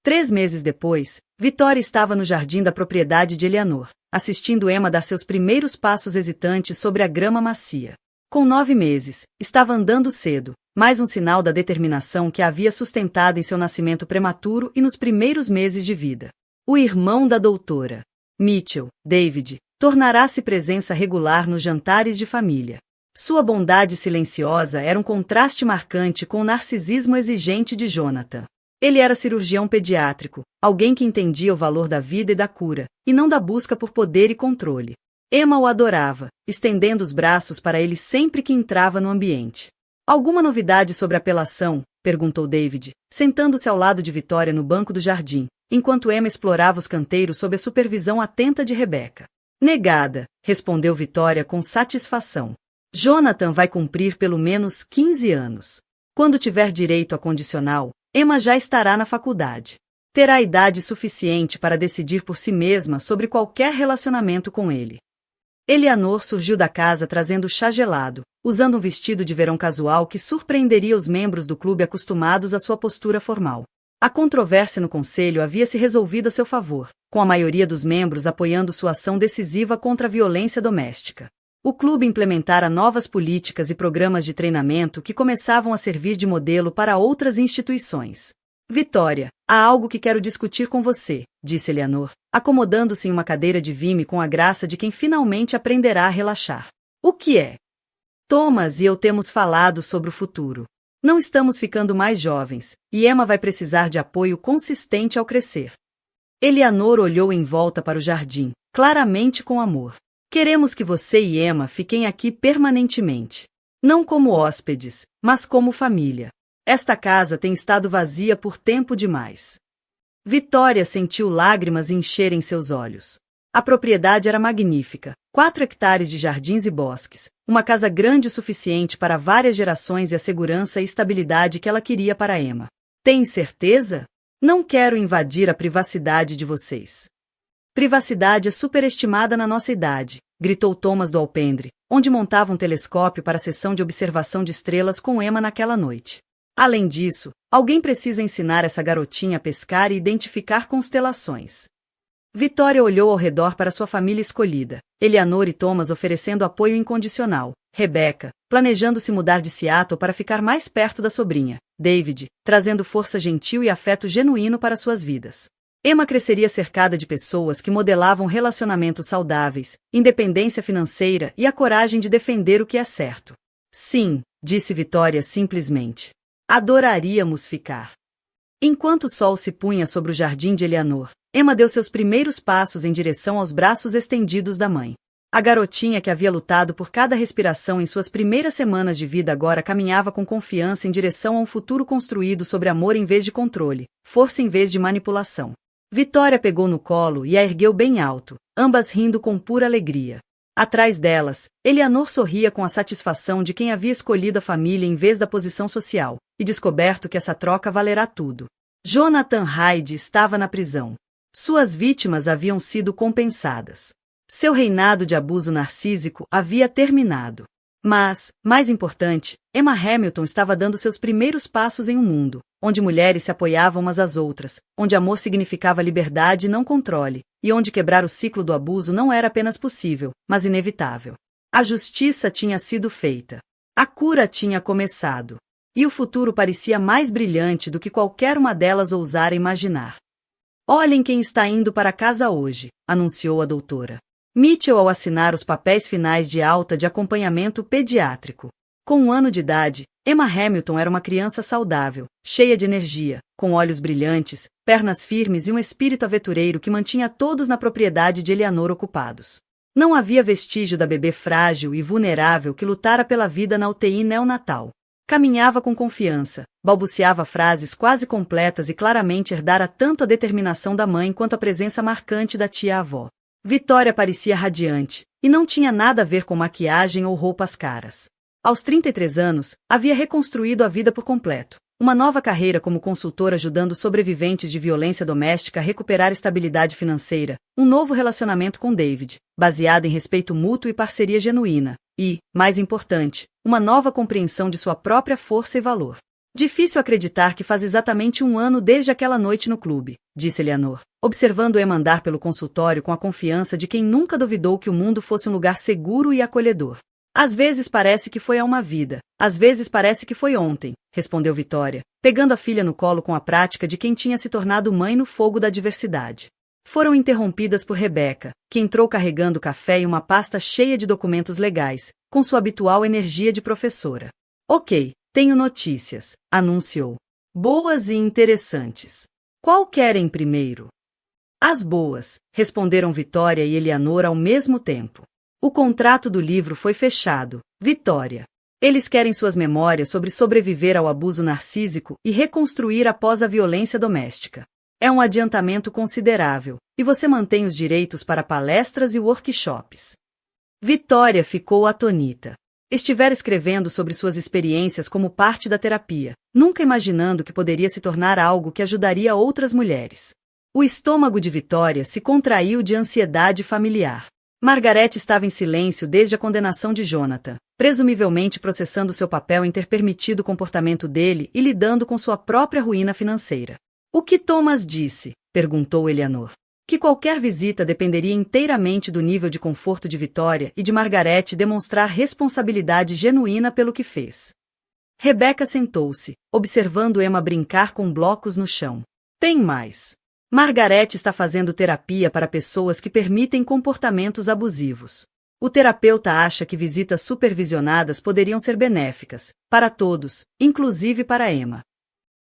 3 meses depois, Vitória estava no jardim da propriedade de Eleanor, assistindo Emma dar seus primeiros passos hesitantes sobre a grama macia. Com 9 meses, estava andando cedo, mais um sinal da determinação que a havia sustentado em seu nascimento prematuro e nos primeiros meses de vida. O irmão da doutora, Mitchell, David, tornará-se presença regular nos jantares de família. Sua bondade silenciosa era um contraste marcante com o narcisismo exigente de Jonathan. Ele era cirurgião pediátrico, alguém que entendia o valor da vida e da cura, e não da busca por poder e controle. Emma o adorava, estendendo os braços para ele sempre que entrava no ambiente. Alguma novidade sobre a apelação? Perguntou David, sentando-se ao lado de Vitória no banco do jardim, enquanto Emma explorava os canteiros sob a supervisão atenta de Rebecca. Negada, respondeu Vitória com satisfação. Jonathan vai cumprir pelo menos 15 anos. Quando tiver direito a condicional, Emma já estará na faculdade. Terá idade suficiente para decidir por si mesma sobre qualquer relacionamento com ele. Eleanor surgiu da casa trazendo chá gelado, usando um vestido de verão casual que surpreenderia os membros do clube acostumados à sua postura formal. A controvérsia no conselho havia se resolvido a seu favor, com a maioria dos membros apoiando sua ação decisiva contra a violência doméstica. O clube implementara novas políticas e programas de treinamento que começavam a servir de modelo para outras instituições. Vitória, há algo que quero discutir com você, disse Eleanor, acomodando-se em uma cadeira de vime com a graça de quem finalmente aprenderá a relaxar. O que é? Thomas e eu temos falado sobre o futuro. Não estamos ficando mais jovens, e Emma vai precisar de apoio consistente ao crescer. Eleanor olhou em volta para o jardim, claramente com amor. Queremos que você e Emma fiquem aqui permanentemente. Não como hóspedes, mas como família. Esta casa tem estado vazia por tempo demais. Vitória sentiu lágrimas encherem seus olhos. A propriedade era magnífica, 4 hectares de jardins e bosques, uma casa grande o suficiente para várias gerações e a segurança e estabilidade que ela queria para Emma. Tem certeza? Não quero invadir a privacidade de vocês. Privacidade é superestimada na nossa idade, gritou Thomas do alpendre, onde montava um telescópio para a sessão de observação de estrelas com Emma naquela noite. Além disso, alguém precisa ensinar essa garotinha a pescar e identificar constelações. Vitória olhou ao redor para sua família escolhida, Eleanor e Thomas oferecendo apoio incondicional, Rebecca, planejando se mudar de Seattle para ficar mais perto da sobrinha, David, trazendo força gentil e afeto genuíno para suas vidas. Emma cresceria cercada de pessoas que modelavam relacionamentos saudáveis, independência financeira e a coragem de defender o que é certo. Sim, disse Vitória simplesmente. Adoraríamos ficar. Enquanto o sol se punha sobre o jardim de Eleanor, Emma deu seus primeiros passos em direção aos braços estendidos da mãe. A garotinha que havia lutado por cada respiração em suas primeiras semanas de vida agora caminhava com confiança em direção a um futuro construído sobre amor em vez de controle, força em vez de manipulação. Vitória pegou no colo e a ergueu bem alto, ambas rindo com pura alegria. Atrás delas, Eleanor sorria com a satisfação de quem havia escolhido a família em vez da posição social, e descoberto que essa troca valerá tudo. Jonathan Hyde estava na prisão. Suas vítimas haviam sido compensadas. Seu reinado de abuso narcísico havia terminado. Mas, mais importante, Emma Hamilton estava dando seus primeiros passos em um mundo, onde mulheres se apoiavam umas às outras, onde amor significava liberdade e não controle, e onde quebrar o ciclo do abuso não era apenas possível, mas inevitável. A justiça tinha sido feita. A cura tinha começado. E o futuro parecia mais brilhante do que qualquer uma delas ousara imaginar. Olhem quem está indo para casa hoje, anunciou a doutora Mitchell ao assinar os papéis finais de alta de acompanhamento pediátrico. Com 1 ano de idade, Emma Hamilton era uma criança saudável, cheia de energia, com olhos brilhantes, pernas firmes e um espírito aventureiro que mantinha todos na propriedade de Eleanor ocupados. Não havia vestígio da bebê frágil e vulnerável que lutara pela vida na UTI neonatal. Caminhava com confiança, balbuciava frases quase completas e claramente herdara tanto a determinação da mãe quanto a presença marcante da tia-avó. Vitória parecia radiante, e não tinha nada a ver com maquiagem ou roupas caras. Aos 33 anos, havia reconstruído a vida por completo. Uma nova carreira como consultora ajudando sobreviventes de violência doméstica a recuperar estabilidade financeira, um novo relacionamento com David, baseado em respeito mútuo e parceria genuína, e, mais importante, uma nova compreensão de sua própria força e valor. Difícil acreditar que faz exatamente 1 ano desde aquela noite no clube, disse Eleanor, observando Emma andar pelo consultório com a confiança de quem nunca duvidou que o mundo fosse um lugar seguro e acolhedor. Às vezes parece que foi há uma vida, às vezes parece que foi ontem, respondeu Vitória, pegando a filha no colo com a prática de quem tinha se tornado mãe no fogo da adversidade. Foram interrompidas por Rebecca, que entrou carregando café e uma pasta cheia de documentos legais, com sua habitual energia de professora. Ok, tenho notícias, anunciou. Boas e interessantes. Qual querem primeiro? As boas, responderam Vitória e Eleanor ao mesmo tempo. O contrato do livro foi fechado, Vitória. Eles querem suas memórias sobre sobreviver ao abuso narcísico e reconstruir após a violência doméstica. É um adiantamento considerável, e você mantém os direitos para palestras e workshops. Vitória ficou atônita. Estivera escrevendo sobre suas experiências como parte da terapia, nunca imaginando que poderia se tornar algo que ajudaria outras mulheres. O estômago de Vitória se contraiu de ansiedade familiar. Margaret estava em silêncio desde a condenação de Jonathan, presumivelmente processando seu papel em ter permitido o comportamento dele e lidando com sua própria ruína financeira. O que Thomas disse? Perguntou Eleanor. Que qualquer visita dependeria inteiramente do nível de conforto de Vitória e de Margaret demonstrar responsabilidade genuína pelo que fez. Rebecca sentou-se, observando Emma brincar com blocos no chão. Tem mais. Margaret está fazendo terapia para pessoas que permitem comportamentos abusivos. O terapeuta acha que visitas supervisionadas poderiam ser benéficas, para todos, inclusive para Emma.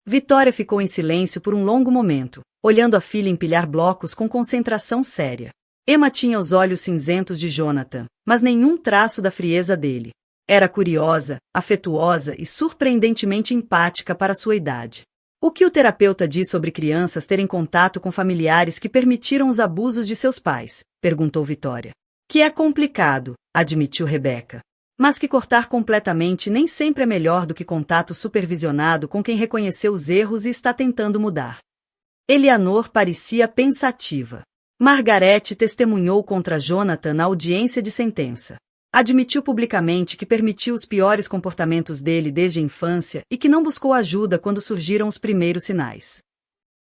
Vitória ficou em silêncio por um longo momento, olhando a filha empilhar blocos com concentração séria. Emma tinha os olhos cinzentos de Jonathan, mas nenhum traço da frieza dele. Era curiosa, afetuosa e surpreendentemente empática para sua idade. O que o terapeuta diz sobre crianças terem contato com familiares que permitiram os abusos de seus pais? Perguntou Vitória. Que é complicado, admitiu Rebecca. Mas que cortar completamente nem sempre é melhor do que contato supervisionado com quem reconheceu os erros e está tentando mudar. Eleanor parecia pensativa. Margaret testemunhou contra Jonathan na audiência de sentença. Admitiu publicamente que permitiu os piores comportamentos dele desde a infância e que não buscou ajuda quando surgiram os primeiros sinais.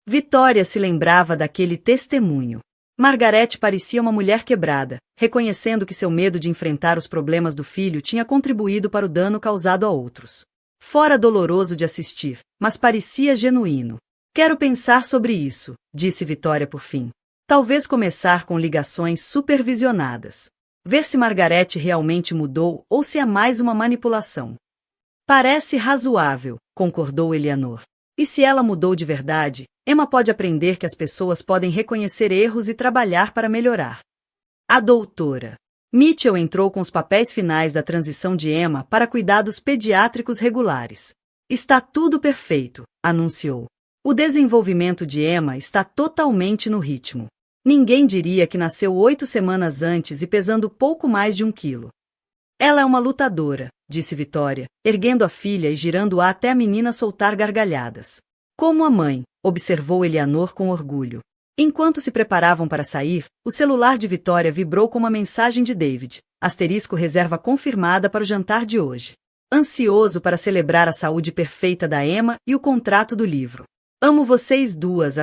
Vitória se lembrava daquele testemunho. Margaret parecia uma mulher quebrada, reconhecendo que seu medo de enfrentar os problemas do filho tinha contribuído para o dano causado a outros. Fora doloroso de assistir, mas parecia genuíno. Quero pensar sobre isso, disse Vitória por fim. Talvez começar com ligações supervisionadas. Ver se Margaret realmente mudou ou se é mais uma manipulação. Parece razoável, concordou Eleanor. E se ela mudou de verdade, Emma pode aprender que as pessoas podem reconhecer erros e trabalhar para melhorar. A doutora Mitchell entrou com os papéis finais da transição de Emma para cuidados pediátricos regulares. Está tudo perfeito, anunciou. O desenvolvimento de Emma está totalmente no ritmo. Ninguém diria que nasceu 8 semanas antes e pesando pouco mais de 1 quilo. Ela é uma lutadora, disse Vitória, erguendo a filha e girando-a até a menina soltar gargalhadas. Como a mãe, observou Eleanor com orgulho. Enquanto se preparavam para sair, o celular de Vitória vibrou com uma mensagem de David. *reserva confirmada para o jantar de hoje. Ansioso para celebrar a saúde perfeita da Emma e o contrato do livro. Amo vocês duas.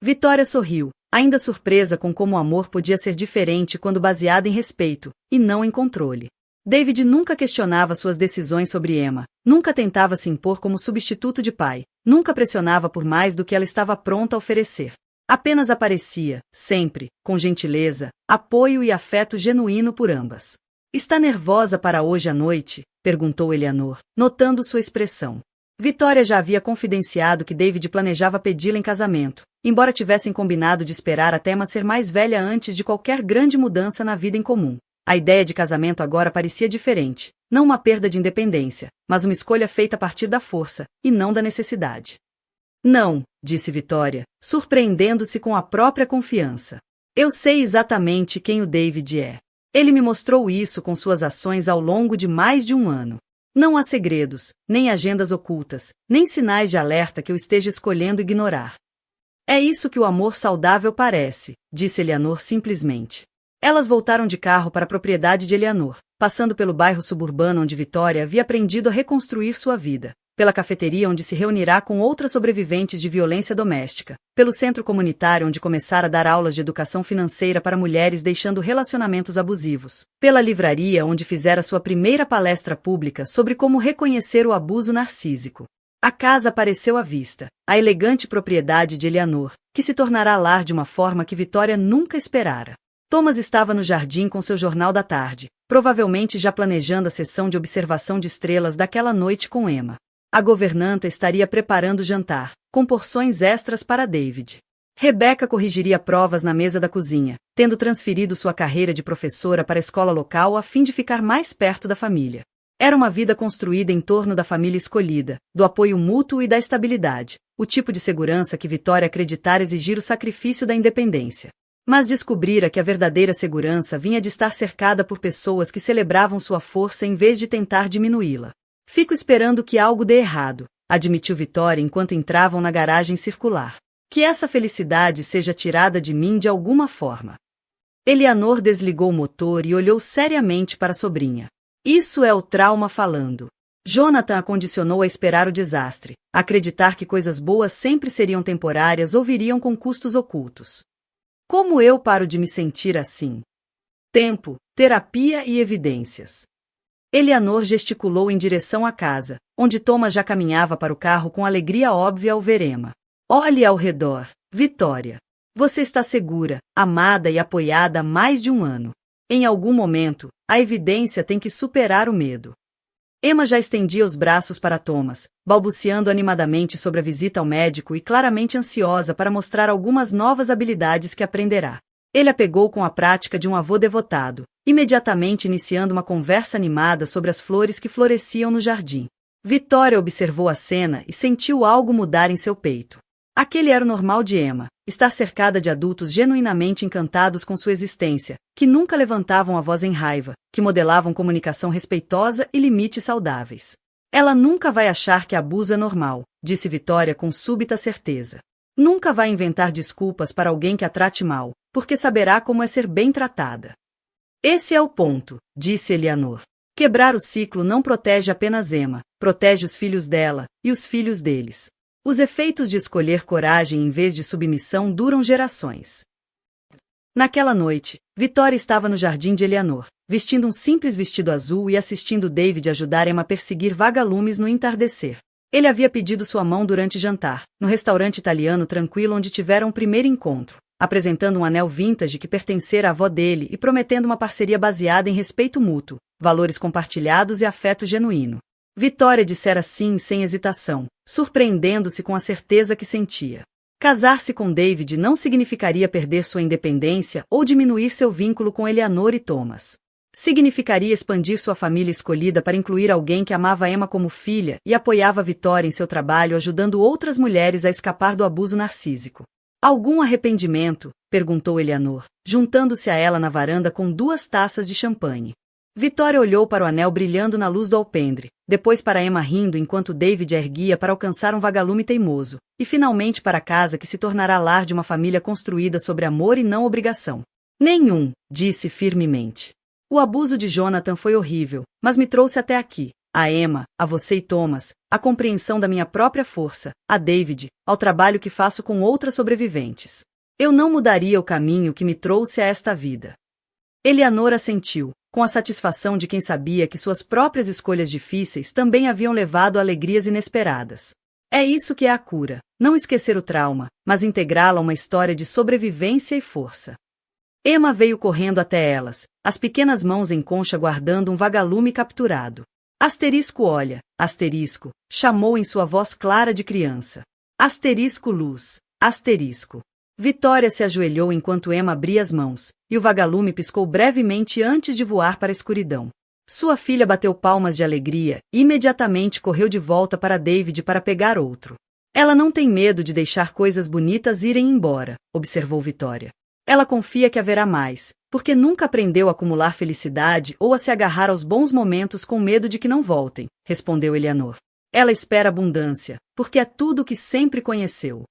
Vitória sorriu, ainda surpresa com como o amor podia ser diferente quando baseado em respeito, e não em controle. David nunca questionava suas decisões sobre Emma, nunca tentava se impor como substituto de pai, nunca pressionava por mais do que ela estava pronta a oferecer. Apenas aparecia, sempre, com gentileza, apoio e afeto genuíno por ambas. Está nervosa para hoje à noite? Perguntou Eleanor, notando sua expressão. Vitória já havia confidenciado que David planejava pedi-la em casamento, embora tivessem combinado de esperar até Emma ser mais velha antes de qualquer grande mudança na vida em comum. A ideia de casamento agora parecia diferente, não uma perda de independência, mas uma escolha feita a partir da força, e não da necessidade. Não, disse Vitória, surpreendendo-se com a própria confiança. Eu sei exatamente quem o David é. Ele me mostrou isso com suas ações ao longo de mais de 1 ano. Não há segredos, nem agendas ocultas, nem sinais de alerta que eu esteja escolhendo ignorar. É isso que o amor saudável parece, disse Eleanor simplesmente. Elas voltaram de carro para a propriedade de Eleanor, passando pelo bairro suburbano onde Vitória havia aprendido a reconstruir sua vida, pela cafeteria onde se reunirá com outras sobreviventes de violência doméstica, pelo centro comunitário onde começara a dar aulas de educação financeira para mulheres deixando relacionamentos abusivos, pela livraria onde fizera sua primeira palestra pública sobre como reconhecer o abuso narcísico. A casa apareceu à vista, a elegante propriedade de Eleanor, que se tornará lar de uma forma que Vitória nunca esperara. Thomas estava no jardim com seu jornal da tarde, provavelmente já planejando a sessão de observação de estrelas daquela noite com Emma. A governanta estaria preparando o jantar, com porções extras para David. Rebecca corrigiria provas na mesa da cozinha, tendo transferido sua carreira de professora para a escola local a fim de ficar mais perto da família. Era uma vida construída em torno da família escolhida, do apoio mútuo e da estabilidade, o tipo de segurança que Vitória acreditara exigir o sacrifício da independência. Mas descobrira que a verdadeira segurança vinha de estar cercada por pessoas que celebravam sua força em vez de tentar diminuí-la. Fico esperando que algo dê errado, admitiu Vitória enquanto entravam na garagem circular. Que essa felicidade seja tirada de mim de alguma forma. Eleanor desligou o motor e olhou seriamente para a sobrinha. Isso é o trauma falando. Jonathan a condicionou a esperar o desastre, a acreditar que coisas boas sempre seriam temporárias ou viriam com custos ocultos. Como eu paro de me sentir assim? Tempo, terapia e evidências. Eleanor gesticulou em direção à casa, onde Thomas já caminhava para o carro com alegria óbvia ao ver Emma. Olhe ao redor, Vitória. Você está segura, amada e apoiada há mais de 1 ano. Em algum momento, a evidência tem que superar o medo. Emma já estendia os braços para Thomas, balbuciando animadamente sobre a visita ao médico e claramente ansiosa para mostrar algumas novas habilidades que aprenderá. Ele a pegou com a prática de um avô devotado, imediatamente iniciando uma conversa animada sobre as flores que floresciam no jardim. Vitória observou a cena e sentiu algo mudar em seu peito. Aquele era o normal de Emma, estar cercada de adultos genuinamente encantados com sua existência, que nunca levantavam a voz em raiva, que modelavam comunicação respeitosa e limites saudáveis. Ela nunca vai achar que abuso é normal, disse Vitória com súbita certeza. Nunca vá inventar desculpas para alguém que a trate mal, porque saberá como é ser bem tratada. Esse é o ponto, disse Eleanor. Quebrar o ciclo não protege apenas Emma, protege os filhos dela e os filhos deles. Os efeitos de escolher coragem em vez de submissão duram gerações. Naquela noite, Vitória estava no jardim de Eleanor, vestindo um simples vestido azul e assistindo David ajudar Emma a perseguir vagalumes no entardecer. Ele havia pedido sua mão durante jantar, no restaurante italiano tranquilo onde tiveram o primeiro encontro, apresentando um anel vintage que pertencera à avó dele e prometendo uma parceria baseada em respeito mútuo, valores compartilhados e afeto genuíno. Vitória dissera sim sem hesitação, surpreendendo-se com a certeza que sentia. Casar-se com David não significaria perder sua independência ou diminuir seu vínculo com Eleanor e Thomas. Significaria expandir sua família escolhida para incluir alguém que amava Emma como filha e apoiava Vitória em seu trabalho ajudando outras mulheres a escapar do abuso narcísico. Algum arrependimento? Perguntou Eleanor, juntando-se a ela na varanda com 2 taças de champanhe. Vitória olhou para o anel brilhando na luz do alpendre, depois para Emma rindo enquanto David a erguia para alcançar um vagalume teimoso, e finalmente para a casa que se tornará lar de uma família construída sobre amor e não obrigação. Nenhum, disse firmemente. O abuso de Jonathan foi horrível, mas me trouxe até aqui, a Emma, a você e Thomas, a compreensão da minha própria força, a David, ao trabalho que faço com outras sobreviventes. Eu não mudaria o caminho que me trouxe a esta vida. Eleanor assentiu, com a satisfação de quem sabia que suas próprias escolhas difíceis também haviam levado a alegrias inesperadas. É isso que é a cura, não esquecer o trauma, mas integrá-la a uma história de sobrevivência e força. Emma veio correndo até elas, as pequenas mãos em concha guardando um vagalume capturado. Asterisco olha, asterisco, chamou em sua voz clara de criança. Asterisco luz, asterisco. Vitória se ajoelhou enquanto Emma abria as mãos, e o vagalume piscou brevemente antes de voar para a escuridão. Sua filha bateu palmas de alegria e imediatamente correu de volta para David para pegar outro. Ela não tem medo de deixar coisas bonitas irem embora, observou Vitória. Ela confia que haverá mais, porque nunca aprendeu a acumular felicidade ou a se agarrar aos bons momentos com medo de que não voltem, respondeu Eleanor. Ela espera abundância, porque é tudo o que sempre conheceu.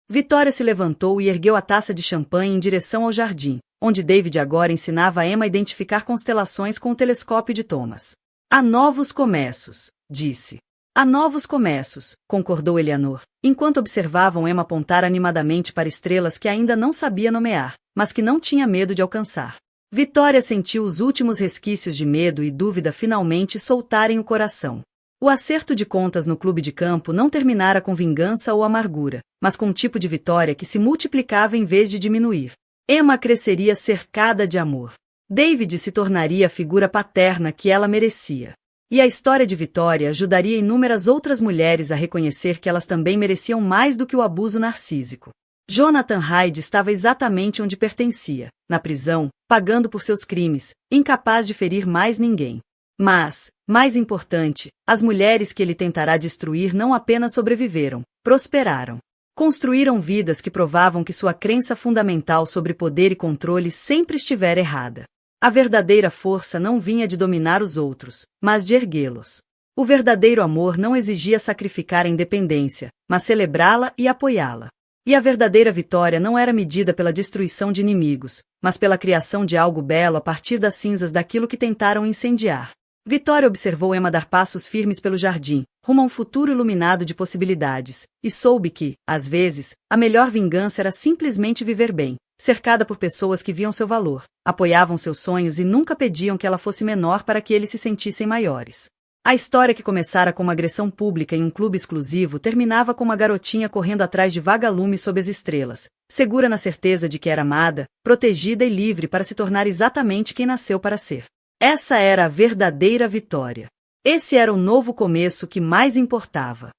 Vitória se levantou e ergueu a taça de champanhe em direção ao jardim, onde David agora ensinava a Emma a identificar constelações com o telescópio de Thomas. Há novos começos, disse. Há novos começos, concordou Eleanor, enquanto observavam Emma apontar animadamente para estrelas que ainda não sabia nomear, mas que não tinha medo de alcançar. Vitória sentiu os últimos resquícios de medo e dúvida finalmente soltarem o coração. O acerto de contas no clube de campo não terminara com vingança ou amargura, mas com um tipo de vitória que se multiplicava em vez de diminuir. Emma cresceria cercada de amor. David se tornaria a figura paterna que ela merecia. E a história de Vitória ajudaria inúmeras outras mulheres a reconhecer que elas também mereciam mais do que o abuso narcísico. Jonathan Hyde estava exatamente onde pertencia, na prisão, pagando por seus crimes, incapaz de ferir mais ninguém. Mas, mais importante, as mulheres que ele tentará destruir não apenas sobreviveram, prosperaram. Construíram vidas que provavam que sua crença fundamental sobre poder e controle sempre estivera errada. A verdadeira força não vinha de dominar os outros, mas de erguê-los. O verdadeiro amor não exigia sacrificar a independência, mas celebrá-la e apoiá-la. E a verdadeira vitória não era medida pela destruição de inimigos, mas pela criação de algo belo a partir das cinzas daquilo que tentaram incendiar. Vitória observou Emma dar passos firmes pelo jardim, rumo a um futuro iluminado de possibilidades, e soube que, às vezes, a melhor vingança era simplesmente viver bem, cercada por pessoas que viam seu valor, apoiavam seus sonhos e nunca pediam que ela fosse menor para que eles se sentissem maiores. A história que começara com uma agressão pública em um clube exclusivo terminava com uma garotinha correndo atrás de vagalumes sob as estrelas, segura na certeza de que era amada, protegida e livre para se tornar exatamente quem nasceu para ser. Essa era a verdadeira vitória. Esse era o novo começo que mais importava.